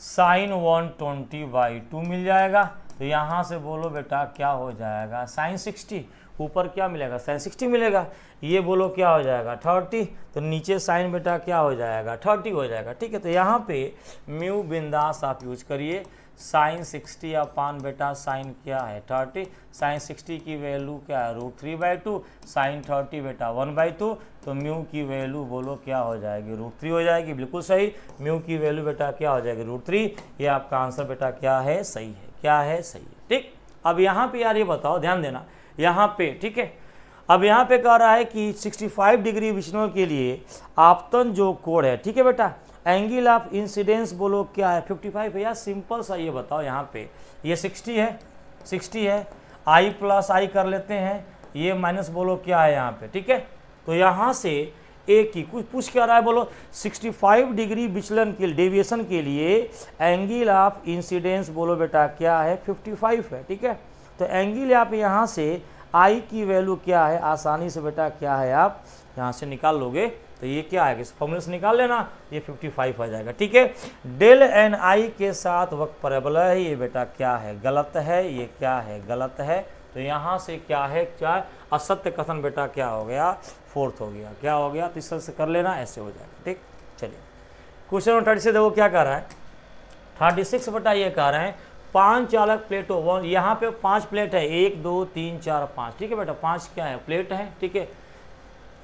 साइन 120/2 मिल जाएगा। तो यहाँ से बोलो बेटा क्या हो जाएगा साइन 60, ऊपर क्या मिलेगा साइन 60 मिलेगा, ये बोलो क्या हो जाएगा 30, तो नीचे साइन बेटा क्या हो जाएगा 30 हो जाएगा, ठीक है। तो यहाँ पे म्यू बिंदास आप यूज करिए, साइन 60 अपान बेटा साइन क्या है 30, साइन 60 की वैल्यू क्या है √3/2, साइन 30 बेटा 1/2, तो म्यू की वैल्यू बोलो क्या हो जाएगी √3 हो जाएगी, बिल्कुल सही। म्यू की वैल्यू बेटा क्या हो जाएगी √3, ये आपका आंसर बेटा क्या है सही है, क्या है सही है, ठीक। अब यहाँ पे यार ये बताओ ध्यान देना यहाँ पे, ठीक है। अब यहाँ पे कह रहा है कि 65 डिग्री विचलन के लिए आपतन जो कोण है, ठीक है बेटा, एंगल ऑफ इंसिडेंस बोलो क्या है 55 है। यार सिंपल सा ये बताओ, यहाँ पे ये 60 है, आई प्लस आई कर लेते हैं, ये माइनस बोलो क्या है यहाँ पे, ठीक है। तो यहाँ से ए की कुछ पूछ क्या रहा है बोलो 65 डिग्री विचलन के डेविएशन के लिए एंगल ऑफ इंसिडेंस बोलो बेटा क्या है 55 है, ठीक है। तो एंगल आप यहाँ से आई की वैल्यू क्या है आसानी से बेटा क्या है आप यहाँ से निकाल लोगे, तो ये क्या आएगा इस फॉर्मूले से निकाल लेना, ये 55 आ जाएगा, ठीक है। डेल एन आई के साथ वक्त पैरेलल है, ये बेटा क्या है गलत है, ये क्या है गलत है। तो यहाँ से क्या है क्या असत्य कथन बेटा क्या हो गया 4th हो गया, क्या हो गया, तो इस तरह से कर लेना, ऐसे हो जाएगा, ठीक। चलिए क्वेश्चन नंबर 36 देखो क्या कर रहा है 36 बेटा ये कह रहे हैं 5 चालक प्लेटों, वन यहाँ पे 5 प्लेट है 1 2 3 4 5, ठीक है बेटा 5 क्या है प्लेट है, ठीक है।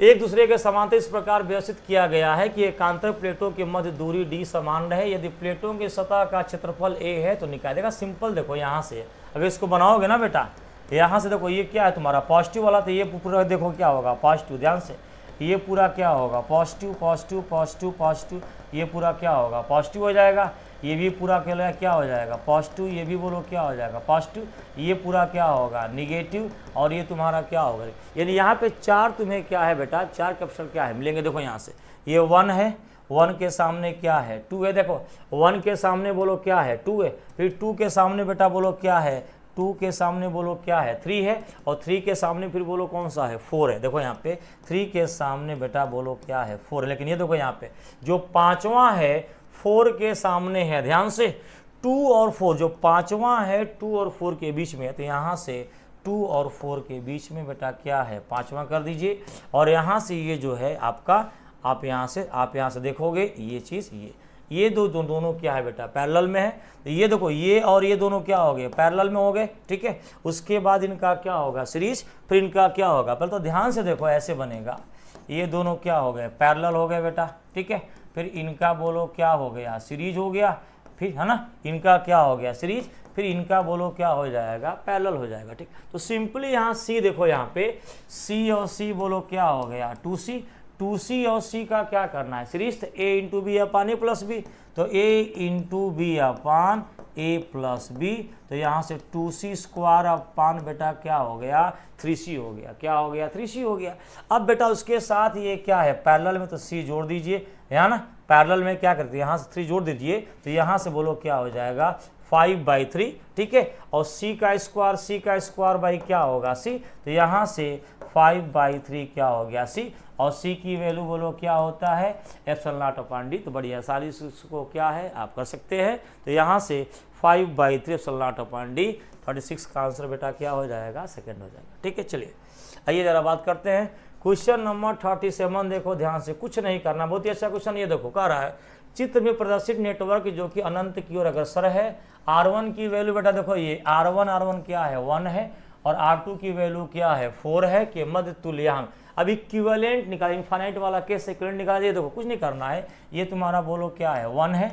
एक दूसरे के समांतर इस प्रकार व्यवस्थित किया गया है कि एकांतर प्लेटों के मध्य दूरी d समान रहे, यदि प्लेटों के सतह का क्षेत्रफल a है तो निकाल देगा। सिंपल देखो यहाँ से अगर इसको बनाओगे ना बेटा यहाँ से देखो ये क्या है तुम्हारा पॉजिटिव वाला, तो ये पूरा देखो क्या होगा पॉजिटिव, ध्यान से ये पूरा क्या होगा पॉजिटिव पॉजिटिव पॉजिटिव पॉजिटिव, ये पूरा क्या होगा पॉजिटिव हो जाएगा, ये भी पूरा क्या हो जाएगा पॉजिटिव, ये भी बोलो क्या हो जाएगा पॉजिटिव, ये पूरा क्या होगा निगेटिव, और ये तुम्हारा क्या होगा, यानी यहाँ पे 4 तुम्हें क्या है बेटा 4 कैपिटल क्या है मिलेंगे। देखो यहाँ से ये 1 है, 1 के सामने क्या है 2 है, देखो 1 के सामने बोलो क्या है 2 है, फिर 2 के सामने बेटा बोलो क्या है 2 के सामने बोलो क्या है 3 है, और 3 के सामने फिर बोलो कौन सा है 4 है। देखो यहाँ पे 3 के सामने बेटा बोलो क्या है 4 है, लेकिन ये देखो यहाँ पे जो 5वां है 4 के सामने है, ध्यान से 2 और 4, जो 5वां है 2 और 4 के बीच में है, तो यहाँ से 2 और 4 के बीच में बेटा क्या है 5वां कर दीजिए, और यहाँ से ये जो है आपका आप यहाँ से देखोगे ये चीज़ ये दोनों क्या है बेटा पैरेलल में है, तो ये देखो ये और ये दोनों क्या हो गए पैरेलल में हो गए, ठीक है। उसके बाद इनका क्या होगा सीरीज, फिर इनका क्या होगा, पहले तो ध्यान से देखो ऐसे बनेगा, ये दोनों क्या हो गए पैरेलल हो गए बेटा, ठीक है। फिर इनका बोलो क्या हो गया सीरीज हो गया, फिर है ना इनका क्या हो गया सीरीज, फिर इनका बोलो क्या हो जाएगा पैरेलल हो जाएगा, ठीक। तो सिंपली यहाँ सी देखो, यहाँ पे सी और सी बोलो क्या हो गया 2C और C का क्या करना है सीरीज, तो A into B upon A plus B, तो A into B upon A plus B, तो यहाँ से 2C स्क्वायर अपान बेटा क्या हो गया 3C हो गया, क्या हो गया 3C हो गया। अब बेटा उसके साथ ये क्या है पैरेलल में, तो C जोड़ दीजिए, है ना पैरेलल में क्या करते हैं यहाँ से 3 जोड़ दीजिए, तो यहाँ से बोलो क्या हो जाएगा 5/3, ठीक है। और C का स्क्वायर बाई क्या होगा C, तो यहाँ से 5/3 क्या हो गया C, और C की वैल्यू बोलो क्या होता है एप्सिलॉन नॉट अपॉन डी, तो बड़ी आसानी से उसको क्या है आप कर सकते हैं। तो यहाँ से 5/3 एप्सिलॉन नॉट अपॉन डी, 36 का आंसर बेटा क्या हो जाएगा सेकंड हो जाएगा, ठीक है। चलिए आइए जरा बात करते हैं क्वेश्चन नंबर 37। देखो ध्यान से, कुछ नहीं करना, बहुत ही अच्छा क्वेश्चन ये देखो कह रहा है चित्र में प्रदर्शित नेटवर्क जो कि अनंत की ओर अग्रसर है, R1 की वैल्यू बेटा देखो ये R1 क्या है 1 है, और R2 की वैल्यू क्या है 4 है के मध्य तुल्यांक। अब इक्विवेलेंट निकाल, इनफाइनाइट वाला केस इक्विवेलेंट निकाल दिए, देखो कुछ नहीं करना है, ये तुम्हारा बोलो क्या है 1 है,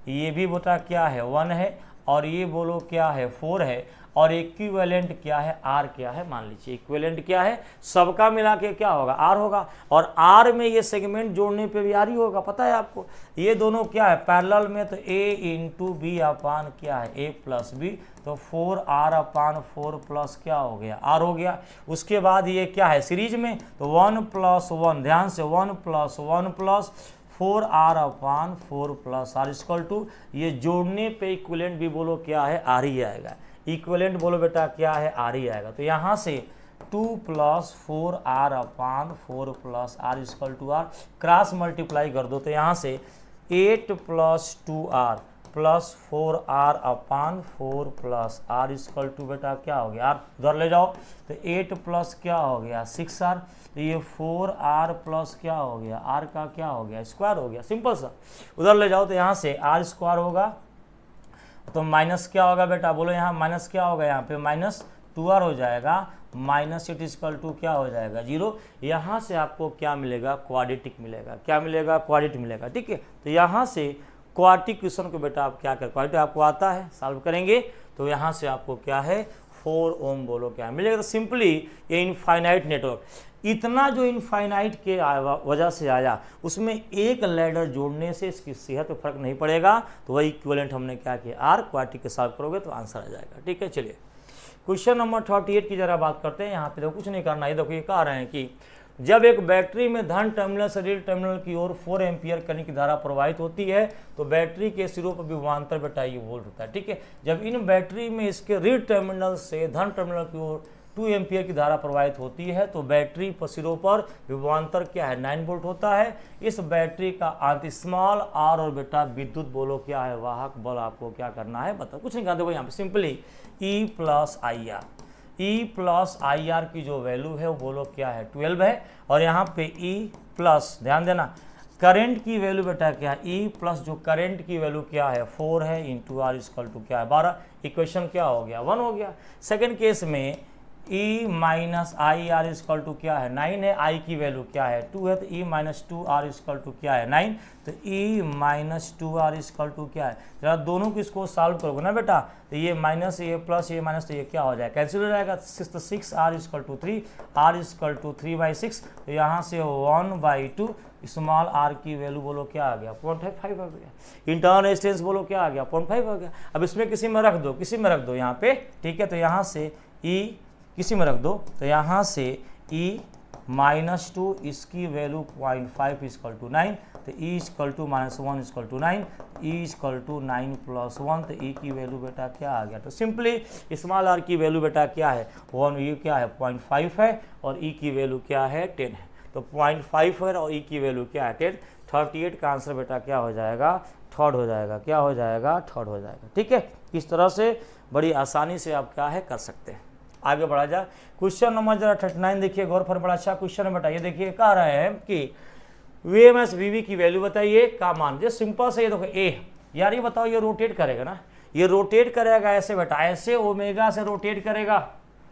ये भी बेटा क्या है 1 है, और ये बोलो क्या है 4 है, और इक्विवेलेंट क्या है R क्या है मान लीजिए, इक्विवेलेंट क्या है सबका मिला के क्या होगा R होगा, और R में ये सेगमेंट जोड़ने पे भी R ही होगा, पता है आपको। ये दोनों क्या है पैरेलल में, तो A इंटू बी अपान क्या है A प्लस बी, तो 4R अपान 4 प्लस क्या हो गया R हो गया। उसके बाद ये क्या है सीरीज में, तो 1 + 1, ध्यान से 1 + 1 + 4R upon 4 plus R equal to, ये जोड़ने पे इक्विवेलेंट भी बोलो क्या है R ही आएगा, इक्विवेलेंट बोलो बेटा क्या है R ही आएगा। तो यहाँ से 2 + 4R upon 4 plus R equal to R, cross multiply कर दो, तो यहाँ से 8 + 2R plus 4R upon 4 plus R equal to बेटा क्या हो गया R, उधर ले जाओ, तो 8 प्लस क्या हो गया 6R, तो ये 4R प्लस क्या हो गया R का क्या हो गया स्क्वायर हो गया, सिंपल सा। उधर ले जाओ तो यहाँ से R स्क्वायर होगा, तो माइनस क्या होगा बेटा बोलो, यहाँ माइनस क्या होगा, यहाँ पे -2R हो जाएगा, -8 इक्वल टू क्या हो जाएगा 0। यहाँ से आपको क्या मिलेगा क्वाड्रेटिक मिलेगा, क्या मिलेगा क्वाड्रेटिक मिलेगा, ठीक है। तो यहाँ से क्वाड्रेटिक क्वेश्चन को बेटा आप क्या कर, क्वाड्रेटिक आपको आता है सॉल्व करेंगे, तो यहाँ से आपको क्या है 4 ओम बोलो क्या मिलेगा। तो सिंपली ये इनफाइनाइट नेटवर्क, इतना जो इनफाइनाइट के वजह से आया, उसमें एक लैडर जोड़ने से इसकी सेहत पर फर्क नहीं पड़ेगा, तो वही इक्विवेलेंट हमने क्या किया R, क्वाड्रेटिक के सॉल्व करोगे तो आंसर आ जाएगा, ठीक है। चलिए क्वेश्चन नंबर 38 की जरा बात करते हैं। यहाँ पे देखो कुछ नहीं करना, ये देखो ये कह रहे हैं कि जब एक बैटरी में धन टर्मिनल से ऋण टर्मिनल की ओर 4 एम्पियर करंट की धारा प्रवाहित होती है, तो बैटरी के सिरों पर विभवांतर बेटा ये वोल्ट होता है, ठीक है। जब इन बैटरी में इसके ऋण टर्मिनल से धन टर्मिनल की ओर 2 एम्पियर की धारा प्रवाहित होती है, तो बैटरी सिरों पर विभवांतर क्या है 9 वोल्ट होता है। इस बैटरी का आंतरिक स्मॉल r और बेटा विद्युत बोलो क्या है वाहक बल आपको क्या करना है बताओ, कुछ नहीं करना। देखो यहाँ पे simply E plus I R की जो वैल्यू है वो बोलो क्या है 12 है, और यहाँ पे E प्लस ध्यान देना करंट की वैल्यू बेटा क्या है E प्लस जो करंट की वैल्यू क्या है 4 है इंटू R इक्वल टू क्या है 12, इक्वेशन क्या हो गया 1 हो गया। सेकंड केस में E minus I R is equal to क्या है 9 है, आई की वैल्यू क्या है 2 है, तो E minus 2 are is equal to क्या है 9, तो E minus 2 are is equal to क्या है, जरा दोनों को इसको सॉल्व करोगे ना बेटा, तो ये माइनस ये प्लस ये माइनस, तो ये क्या हो जाएगा कैंसिल हो जाएगा, 6 R is equal to 3, R is equal to 3/6, तो यहाँ से 1/2 स्मॉल आर की वैल्यू बोलो क्या आ गया 0.5 आ गया, इंटरनल रेजिस्टेंस बोलो क्या आ गया 0.5 आ गया। अब इसमें किसी में रख दो, किसी में रख दो यहाँ पे, ठीक है, तो यहाँ से ई किसी में रख दो, तो यहाँ से ई माइनस 2 इसकी वैल्यू 0.5 इजकल टू 9, तो E is equal to -1 is equal to 9, E is equal to 9 + 1, तो ई की वैल्यू बेटा क्या आ गया, तो सिंपली स्मॉल आर की वैल्यू बेटा क्या है 1, ये क्या है 0.5 है, और ई की वैल्यू क्या है 10 है, तो 0.5 है और ई की वैल्यू क्या है 10, 38 का आंसर बेटा क्या हो जाएगा थर्ड हो जाएगा, क्या हो जाएगा थर्ड हो जाएगा। ठीक है, इस तरह से बड़ी आसानी से आप क्या है कर सकते हैं। आगे बढ़ा जाए, क्वेश्चन नंबर जरा 39 देखिए गौर पर, बड़ा अच्छा क्वेश्चन है बेटा। ये देखिए कह रहे हैं कि VMS VB की वैल्यू बताइए का मान, जो सिंपल से ये देखो ए, यार ये बताओ ये रोटेट करेगा ना, ये रोटेट करेगा ऐसे बेटा, ऐसे ओमेगा से रोटेट करेगा,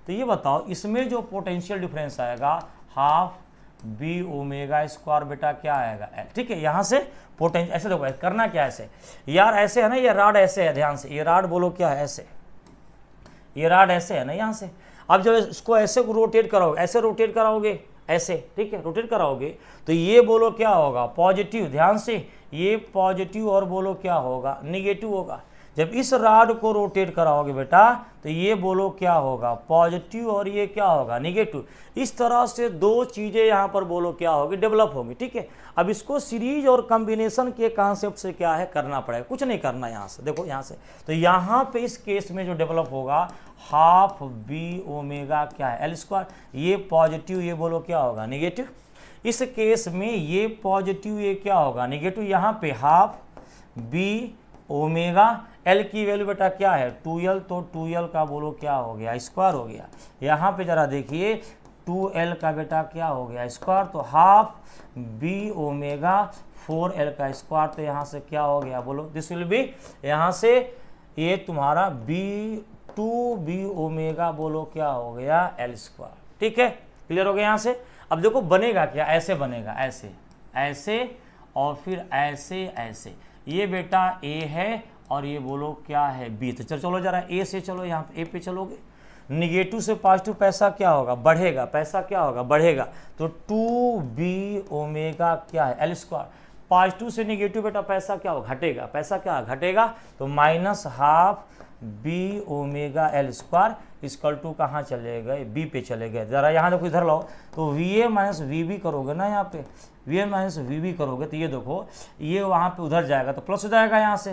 तो ये बताओ इसमें जो पोटेंशियल डिफरेंस आएगा हाफ बी ओमेगा स्क्वायर बेटा क्या आएगा एल। ठीक है, यहाँ से पोटेंशियल ऐसे देखो करना क्या है ऐसे, यार ऐसे है ना, ये राड ऐसे है, ध्यान से ये राड बोलो क्या है ऐसे, ये राड ऐसे है ना यहाँ से, अब जब इसको ऐसे रोटेट कराओगे, ऐसे रोटेट कराओगे ऐसे, ठीक है रोटेट कराओगे, तो ये बोलो क्या होगा पॉजिटिव, ध्यान से ये पॉजिटिव और बोलो क्या होगा निगेटिव होगा। जब इस राड को रोटेट कराओगे बेटा तो ये बोलो क्या होगा पॉजिटिव और ये क्या होगा निगेटिव। इस तरह से दो चीज़ें यहाँ पर बोलो क्या होगी डेवलप होंगी। ठीक है, अब इसको सीरीज और कॉम्बिनेशन के कॉन्सेप्ट से क्या है करना पड़ेगा, कुछ नहीं करना यहाँ से, देखो यहाँ से, तो यहाँ पे इस केस में जो डेवलप होगा हाफ बी ओमेगा क्या है एल स्क्वायर, ये पॉजिटिव ये बोलो क्या होगा निगेटिव। इस केस में ये पॉजिटिव ये क्या होगा निगेटिव, यहाँ पे हाफ बी ओमेगा एल की वैल्यू बेटा क्या है 2l, तो 2l का बोलो क्या हो गया स्क्वायर हो गया। यहाँ पे जरा देखिए 2l का बेटा क्या हो गया स्क्वायर, तो हाफ बी ओमेगा 4l का स्क्वायर, तो यहाँ से क्या हो गया बोलो दिस विल बी, यहाँ से ये तुम्हारा b ओमेगा बोलो क्या हो गया एल स्क्वायर। ठीक है, क्लियर हो गया यहाँ से। अब देखो बनेगा क्या, ऐसे बनेगा, ऐसे ऐसे और फिर ऐसे ऐसे, ये बेटा a है और ये बोलो क्या है b। तो चलो जरा a से चलो, यहाँ पे a पे चलोगे, निगेटिव से पॉजिटिव पैसा क्या होगा बढ़ेगा, पैसा क्या होगा बढ़ेगा, तो 2b ओमेगा क्या है एल स्क्वायर, पॉजिटिव से निगेटिव बेटा पैसा क्या होगा घटेगा, पैसा क्या घटेगा, तो minus half B omega L square equal to कहाँ चले गए बी पे चले गए। जरा यहाँ देखो इधर लाओ, तो V A minus V B करोगे ना, यहाँ पे V A minus V B करोगे तो ये देखो ये वहाँ पे उधर जाएगा तो प्लस हो जाएगा, यहाँ से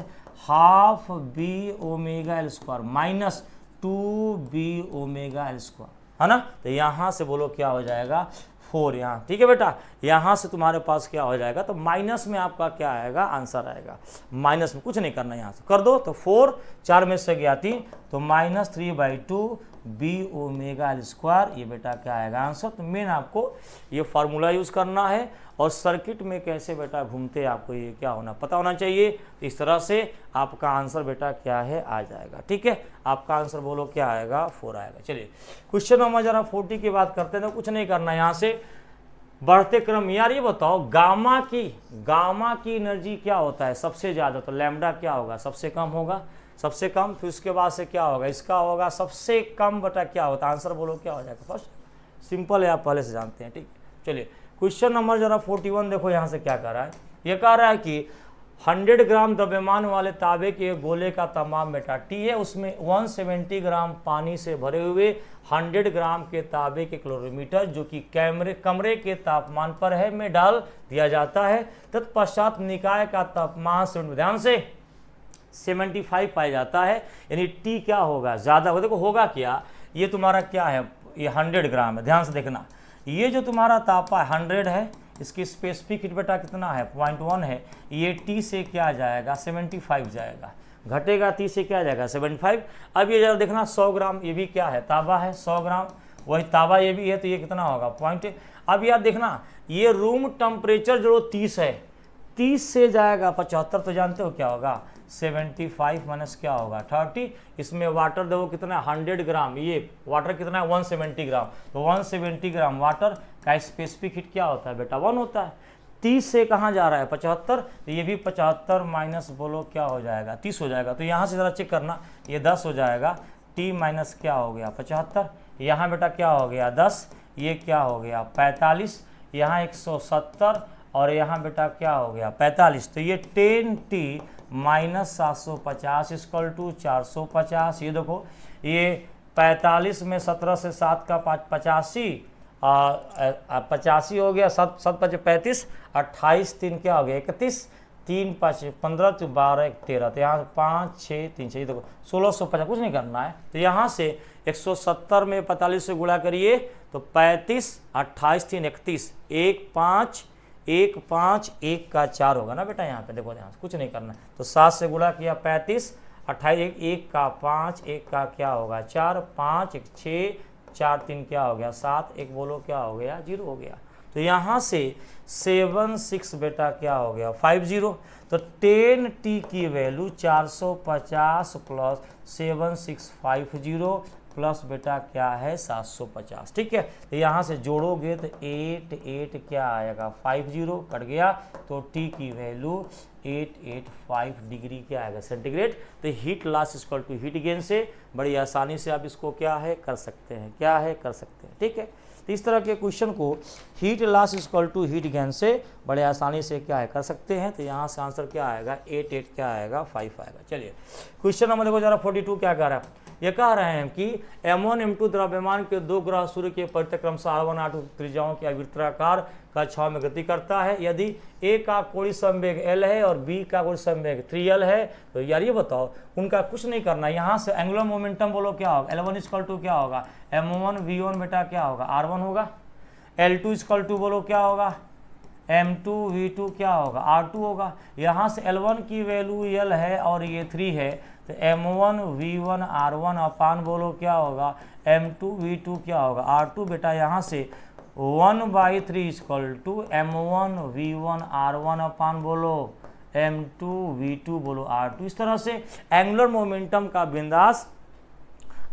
half B omega L square minus 2b omega L square है ना, तो यहाँ से बोलो क्या हो जाएगा 4 यहाँ। ठीक है बेटा, यहाँ से तुम्हारे पास क्या हो जाएगा, तो माइनस में आपका क्या आएगा आंसर आएगा, माइनस में कुछ नहीं करना, यहाँ से कर दो, तो 4 4 में से गया 3, तो -3/2 बी ओमेगा एल स्क्वायर, ये बेटा क्या आएगा आंसर। तो मेन आपको ये फार्मूला यूज़ करना है और सर्किट में कैसे बेटा घूमते आपको ये क्या होना पता होना चाहिए। तो इस तरह से आपका आंसर बेटा क्या है आ जाएगा। ठीक है, आपका आंसर बोलो क्या आएगा 4 आएगा। चलिए क्वेश्चन नंबर जरा 40 की बात करते हैं, तो कुछ नहीं करना यहाँ से बढ़ते क्रम। यार ये बताओ गामा की एनर्जी क्या होता है सबसे ज़्यादा, तो लैम्डा क्या होगा सबसे कम होगा, सबसे कम, फिर उसके बाद से क्या होगा इसका होगा सबसे कम बेटा क्या होता है, आंसर बोलो क्या हो जाएगा फर्स्ट, सिंपल है आप पहले से जानते हैं। ठीक, चलिए क्वेश्चन नंबर जरा 41 देखो यहाँ से क्या कह रहा है, ये कह रहा है कि 100 ग्राम द्रव्यमान वाले तांबे के गोले का तमाम बेटा टी है, उसमें 170 ग्राम पानी से भरे हुए 100 ग्राम के तांबे के क्लोरीमीटर जो कि कमरे के तापमान पर है में डाल दिया जाता है, तत्पश्चात निकाय का तापमान से ध्यान से 75 पाया जाता है, यानी टी क्या होगा ज़्यादा होगा। देखो होगा क्या, ये तुम्हारा क्या है ये 100 ग्राम है, ध्यान से देखना, ये जो तुम्हारा तापा 100 है, इसकी स्पेसिफिक हीट बेटा कितना है 0.1 है, ये टी से क्या जाएगा 75 जाएगा, घटेगा टी से क्या जाएगा 75। अब ये जरा देखना 100 ग्राम ये भी क्या है तांबा है, 100 ग्राम वही तांबा ये भी है, तो ये कितना होगा पॉइंट। अब यार देखना ये रूम टेम्परेचर जो 30 है, 30 से जाएगा 75, तो जानते हो क्या होगा 75 माइनस क्या होगा 30। इसमें वाटर देखो कितना 100 ग्राम, ये वाटर कितना है 170 ग्राम, तो 170 ग्राम वाटर का स्पेसिफिक हीट क्या होता है बेटा 1 होता है। 30 से कहाँ जा रहा है 75, तो ये भी 75 माइनस बोलो क्या हो जाएगा 30 हो जाएगा। तो यहाँ से ज़रा चेक करना, ये 10 हो जाएगा, T माइनस क्या हो गया 75, यहाँ बेटा क्या हो गया 10, ये क्या हो गया 45, यहाँ 170 और यहाँ बेटा क्या हो गया 45, तो ये 10T माइनस 750 इक्वल टू 450। ये देखो ये 45 में 17 से 7 का 85, 85 हो गया, 7 7 5 35, 28 3 क्या हो गया 31, 3 5 15 तो 12 1 13, तो यहाँ 5 6 3 6, देखो 1650, कुछ नहीं करना है। तो यहाँ से 170 में 45 से गुणा करिए तो 35, 28 3 31, 1 5 1 5 1 का 4 होगा ना बेटा, यहाँ पे देखो, यहाँ से कुछ नहीं करना है। तो 7 से गुणा किया 35, 28 1 का 5, 1 का क्या होगा 4, 5 1 6, 4 3 क्या हो गया 7, 1 बोलो क्या हो गया 0 हो गया। तो यहाँ से 76 बेटा क्या हो गया 50, तो 10T की वैल्यू 450 प्लस 7650 प्लस बेटा क्या है 750, ठीक है। तो यहाँ से जोड़ोगे तो 8 क्या आएगा 50 कट गया, तो T की वैल्यू 885 डिग्री क्या आएगा सेंटीग्रेड। तो heat loss equal to heat gain से बड़ी आसानी से आप इसको क्या है कर सकते हैं, क्या है कर सकते हैं, ठीक है। तो इस तरह के क्वेश्चन को heat loss equal to heat gain से बड़े आसानी से क्या है कर सकते हैं। तो यहाँ से आंसर क्या आएगा 8 क्या आएगा 5 आएगा। चलिए क्वेश्चन नंबर देखो जरा 42 क्या कह रहा है, ये कह रहे हैं कि M1 M2 द्रव्यमान के दो ग्रह सूर्य के परिक्रम से R1 R2 त्रिज्याओं के आवर्ताकार कक्षाओं में गति करता है। यदि A का कोणीय संवेग L है और B का कोणीय संवेग 3L है, तो यार ये बताओ उनका कुछ नहीं करना, यहाँ से एंगुलर मोमेंटम बोलो क्या होगा L1 इक्वल टू क्या होगा M1 V1 बेटा क्या होगा R1 होगा, L2 इक्वल टू बोलो क्या होगा M2 V2 क्या होगा R2 होगा। यहाँ से L1 की वैल्यू L है और ये 3 है, तो M1 V1 R1 अपान बोलो क्या होगा M2 V2 क्या होगा R2 बेटा, यहाँ से 1/3 equal to M1 V1 R1 अपान बोलो M2 V2 बोलो R2। इस तरह से एंगुलर मोमेंटम का बिंदास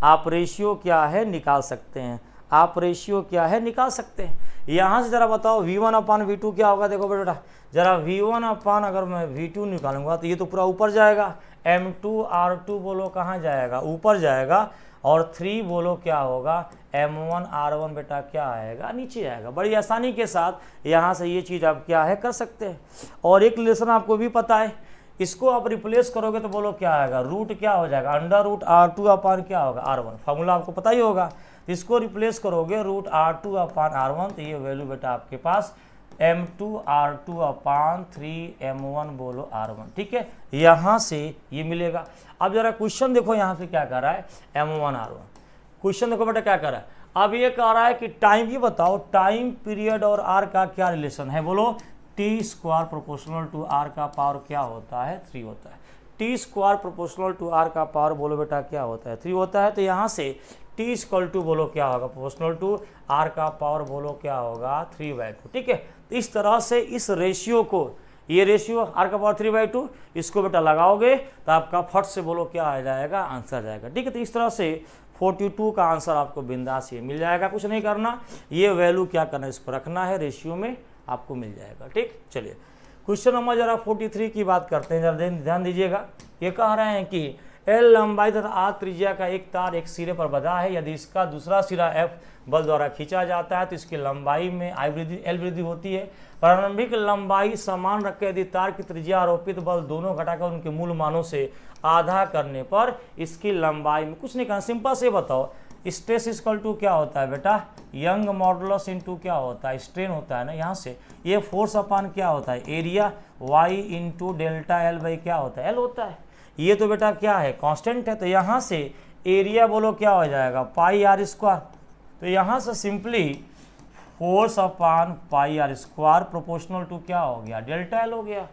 आप रेशियो क्या है निकाल सकते हैं, आप रेशियो क्या है निकाल सकते हैं। यहाँ से जरा बताओ V1 अपान V2 क्या होगा, देखो बेटा जरा V1 अपान अगर मैं V2 निकालूंगा तो ये तो पूरा ऊपर जाएगा, M2 R2 बोलो कहाँ जाएगा ऊपर जाएगा, और 3 बोलो क्या होगा M1 R1 बेटा क्या आएगा नीचे आएगा। बड़ी आसानी के साथ यहाँ से ये चीज़ आप क्या है कर सकते हैं। और एक रिलेशन आपको भी पता है, इसको आप रिप्लेस करोगे तो बोलो क्या आएगा रूट क्या हो जाएगा अंडर रूट R2 अपान क्या होगा R1, फार्मूला आपको पता ही होगा। इसको रिप्लेस करोगे रूट R2 अपान R1, तो ये वैल्यू बेटा आपके पास M2 R2 अपान 3 M1 बोलो R1, ठीक है, यहाँ से ये मिलेगा। अब जरा क्वेश्चन देखो यहाँ से क्या कर रहा है M1 R1, क्वेश्चन देखो बेटा क्या कर रहा है। अब ये कह रहा है कि टाइम, ये बताओ टाइम पीरियड और R का क्या रिलेशन है, बोलो T square proportional to R का पावर क्या होता है 3 होता है। T square proportional to R का पावर बोलो बेटा क्या होता है 3 होता है। तो यहाँ से T इक्वल टू बोलो क्या होगा प्रोपोर्शनल टू R का पावर बोलो क्या होगा 3/2, ठीक है। तो इस तरह से इस रेशियो को, ये रेशियो R का पावर 3/2, इसको बेटा लगाओगे तो आपका फट से बोलो क्या आ जाएगा आंसर आ जाएगा, ठीक है। तो इस तरह से 42 का आंसर आपको बिंदास ये मिल जाएगा, कुछ नहीं करना, ये वैल्यू क्या करना इस पर रखना है, रेशियो में आपको मिल जाएगा, ठीक। चलिए क्वेश्चन नंबर जरा 43 की बात करते हैं, जरा ध्यान दीजिएगा। ये कह रहे हैं कि L लंबाई तथा R त्रिज्या का एक तार एक सिरे पर बंधा है, यदि इसका दूसरा सिरा F बल द्वारा खींचा जाता है तो इसकी लंबाई में L वृद्धि होती है। प्रारंभिक लंबाई समान रखकर यदि तार की त्रिज्या आरोपित बल दोनों घटाकर उनके मूल मानों से आधा करने पर इसकी लंबाई में कुछ नहीं करना, सिंपल से बताओ स्ट्रेस इक्वल टू क्या होता है बेटा यंग मॉडुलस इनटू क्या होता है स्ट्रेन होता है ना। यहाँ से ये फोर्स अपान क्या होता है area y into delta L by क्या होता है L होता है। ये तो बेटा क्या है कांस्टेंट है, तो यहाँ से एरिया बोलो क्या हो जाएगा पाई R स्क्वायर। तो यहाँ से simply force upon pi R square proportional to क्या हो गया डेल्टा L हो गया।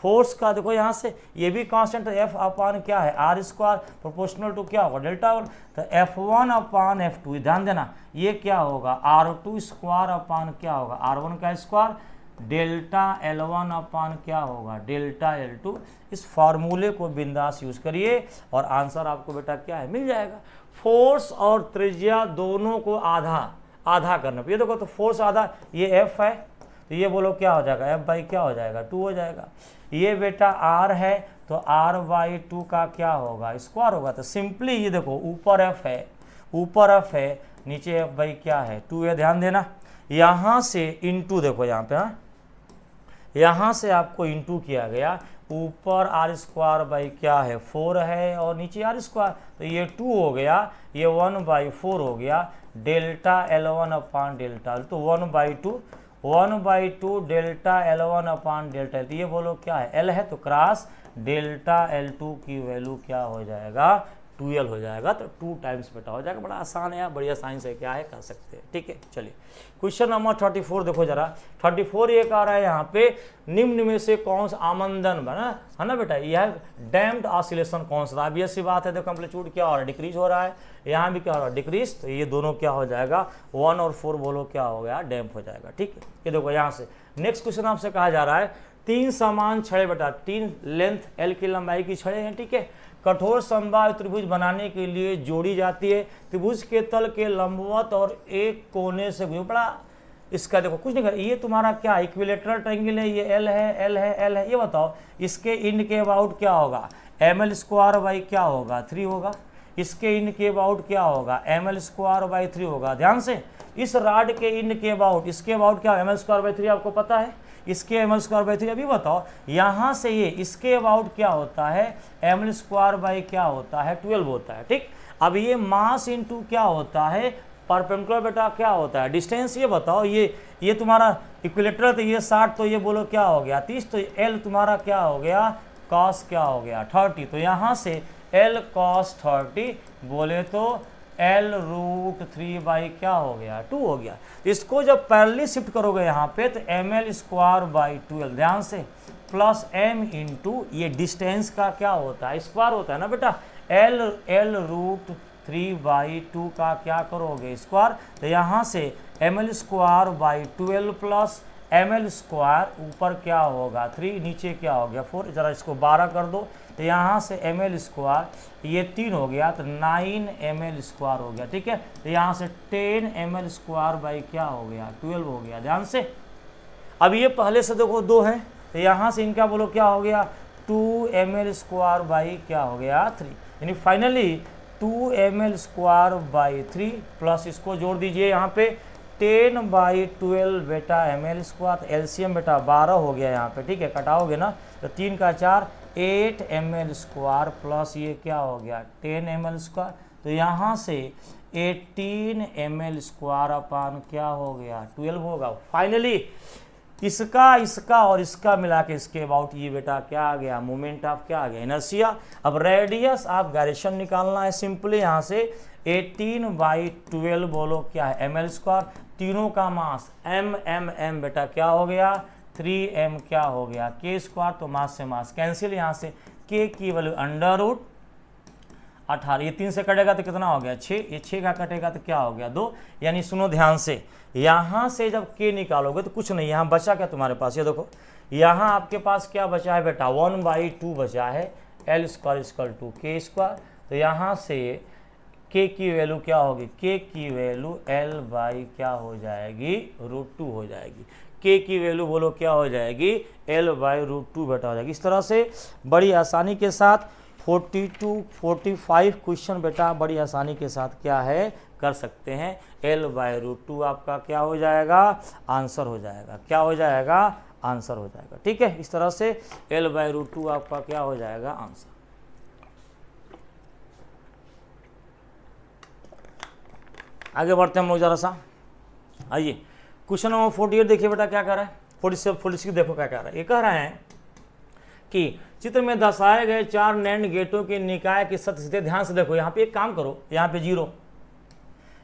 फोर्स का देखो यहाँ से ये भी कांस्टेंट है, F अपान क्या है R स्क्वायर प्रोपोर्शनल टू क्या होगा डेल्टा L। तो F1 अपान F2 ध्यान देना ये क्या होगा R2 स्क्वायर अपान क्या होगा R1 का स्क्वायर डेल्टा L1 अपान क्या होगा, डेल्टा L2। इस फार्मूले को बिंदास यूज करिए और आंसर आपको बेटा क्या है, मिल जाएगा। फोर्स और त्रिज्या दोनों को आधा आधा करना। ये देखो तो फोर्स आधा, ये F है तो ये बोलो क्या हो जाएगा, F बाई क्या हो जाएगा, 2 हो जाएगा। ये बेटा R है तो R बाई 2 का क्या होगा, स्क्वायर होगा। तो सिंपली ये देखो ऊपर F है, ऊपर F है, नीचे F बाई क्या है, 2 है। ध्यान देना यहाँ से इंटू, देखो यहाँ पे, हाँ यहाँ से आपको इंटू किया गया, ऊपर आर स्क्वायर बाई क्या है, 4 है और नीचे आर स्क्वायर, तो ये 2 हो गया, ये 1/4 हो गया। डेल्टा L1 अपान डेल्टा, तो 1/2 डेल्टा L1 अपान डेल्टा, तो ये बोलो क्या है, L है तो क्रॉस डेल्टा L2 की वैल्यू क्या हो जाएगा, 12 हो जाएगा। तो 2 टाइम्स बेटा हो जाएगा। बड़ा आसान है यार, बढ़िया साइंस है, क्या है कर सकते हैं। ठीक है, चलिए क्वेश्चन नंबर 34 देखो जरा। 34 ये कह रहा है यहाँ पे, निम्न में से कौन सा आमंदन बना है ना बेटा, यह डैम्प्ड ऑसिलेशन कौन सा, ऑब्वियस सी बात है। देखो एम्पलीट्यूड क्या हो रहा है, डिक्रीज हो रहा है, यहाँ भी क्या हो रहा है, डिक्रीज। तो ये दोनों क्या हो जाएगा, 1 और 4 बोलो क्या हो गया, डैम्प हो जाएगा। ठीक है, ये देखो यहाँ से नेक्स्ट क्वेश्चन आपसे कहा जा रहा है, 3 समान छड़ें बेटा, 3 लेंथ L की लंबाई की छड़ें हैं। ठीक है, कठोर समबाहु त्रिभुज बनाने के लिए जोड़ी जाती है। त्रिभुज के तल के लंबवत और एक कोने से बड़ा, इसका देखो कुछ नहीं कर, ये तुम्हारा क्या इक्विलेटरल ट्रायंगल है, ये L है, L है, L है। ये बताओ इसके इन के अबाउट क्या होगा, ml स्क्वायर बाई क्या होगा, 3 होगा। इसके इन के अबाउट क्या होगा, ml स्क्वायर बाई 3 होगा। ध्यान से, इस रॉड के इन के अबाउट, इसके अबाउट क्या, ml स्क्वायर बाई 3 आपको पता है, इसके ml स्क्वायर बाई 3। अभी बताओ यहाँ से ये इसके अबाउट क्या होता है, ml स्क्वायर बाई क्या होता है, 12 होता है। ठीक, अब ये मास इंटू क्या होता है, परपेंडिकुलर बेटा क्या होता है, डिस्टेंस। ये बताओ ये तुम्हारा इक्विलेटरल, तो ये 60, तो ये बोलो क्या हो गया, 30, तो L तुम्हारा क्या हो गया, कॉस क्या हो गया, 30। तो यहाँ से L cos 30 बोले तो L√3 बाई क्या हो गया, 2 हो गया। इसको जब पैरेलली शिफ्ट करोगे यहाँ पे तो ml स्क्वायर बाई 12, ध्यान से, प्लस m इंटू ये डिस्टेंस का क्या होता है, स्क्वायर होता है ना बेटा, L√3 बाई 2 का क्या करोगे, स्क्वायर। तो यहाँ से ml square by 12 plus ml square, ऊपर क्या होगा 3, नीचे क्या हो गया 4। जरा इसको 12 कर दो, तो यहाँ से ml स्क्वायर, ये 3 हो गया तो 9 ml स्क्वायर हो गया। ठीक है, तो यहाँ से 10 ml स्क्वायर बाई क्या हो गया, 12 हो गया। ध्यान से, अब ये पहले से देखो 2 है, तो यहाँ से इनका बोलो क्या हो गया, 2 ml स्क्वायर बाई क्या हो गया, 3। यानी finally 2 ml square by 3 plus इसको जोड़ दीजिए यहाँ पे 10/12 बेटा ml स्क्वायर, तो एलसीएम बेटा 12 हो गया यहाँ पे। ठीक है, कटाओगे ना तो 3 का 4, 8 ml स्क्वायर प्लस ये क्या हो गया 10 ml स्क्वायर, तो यहाँ से 18 ml स्क्वायर अपान क्या हो गया 12 होगा। फाइनली इसका और इसका मिला के इसके अबाउट ये बेटा क्या आ गया, मोमेंट ऑफ क्या आ गया, इनर्शिया। अब रेडियस ऑफ गायरेशन निकालना है, सिंपली यहाँ से 18/12 बोलो क्या है, ml स्क्वायर। तीनों का मास m बेटा क्या हो गया, 3m क्या हो गया, k स्क्वायर, तो मास से मास कैंसिल, यहाँ से k की वैल्यू √18, ये 3 से कटेगा तो कितना हो गया 6, ये 6 का कटेगा तो क्या हो गया 2। यानी सुनो ध्यान से, यहाँ से जब k निकालोगे तो कुछ नहीं, यहाँ बचा क्या तुम्हारे पास, ये देखो यहाँ आपके पास क्या बचा है बेटा 1/2 बचा है, L square equal to k square. तो यहाँ से k की वैल्यू क्या होगी, k की वैल्यू L बाई क्या हो जाएगी, √2 हो जाएगी। k की वैल्यू बोलो क्या हो जाएगी, L बाई √2 बेटा हो जाएगी। इस तरह से बड़ी आसानी के साथ 42-45 क्वेश्चन बेटा बड़ी आसानी के साथ क्या है कर सकते हैं। L बाई √2 आपका क्या हो जाएगा, आंसर हो जाएगा, क्या हो जाएगा, आंसर हो जाएगा। ठीक है, इस तरह से L बाई √2 आपका क्या हो जाएगा, आंसर। आगे बढ़ते हैं हम लोग जरा सा, आइए क्वेश्चन नंबर 48 देखिए बेटा क्या कह रहा है, 46 देखो क्या कह रहा है। ये कह रहे हैं कि चित्र में दर्शाए गए 4 नैंड गेटों के निकाय की सतह। ध्यान से देखो, यहाँ पे एक काम करो, यहाँ पे 0,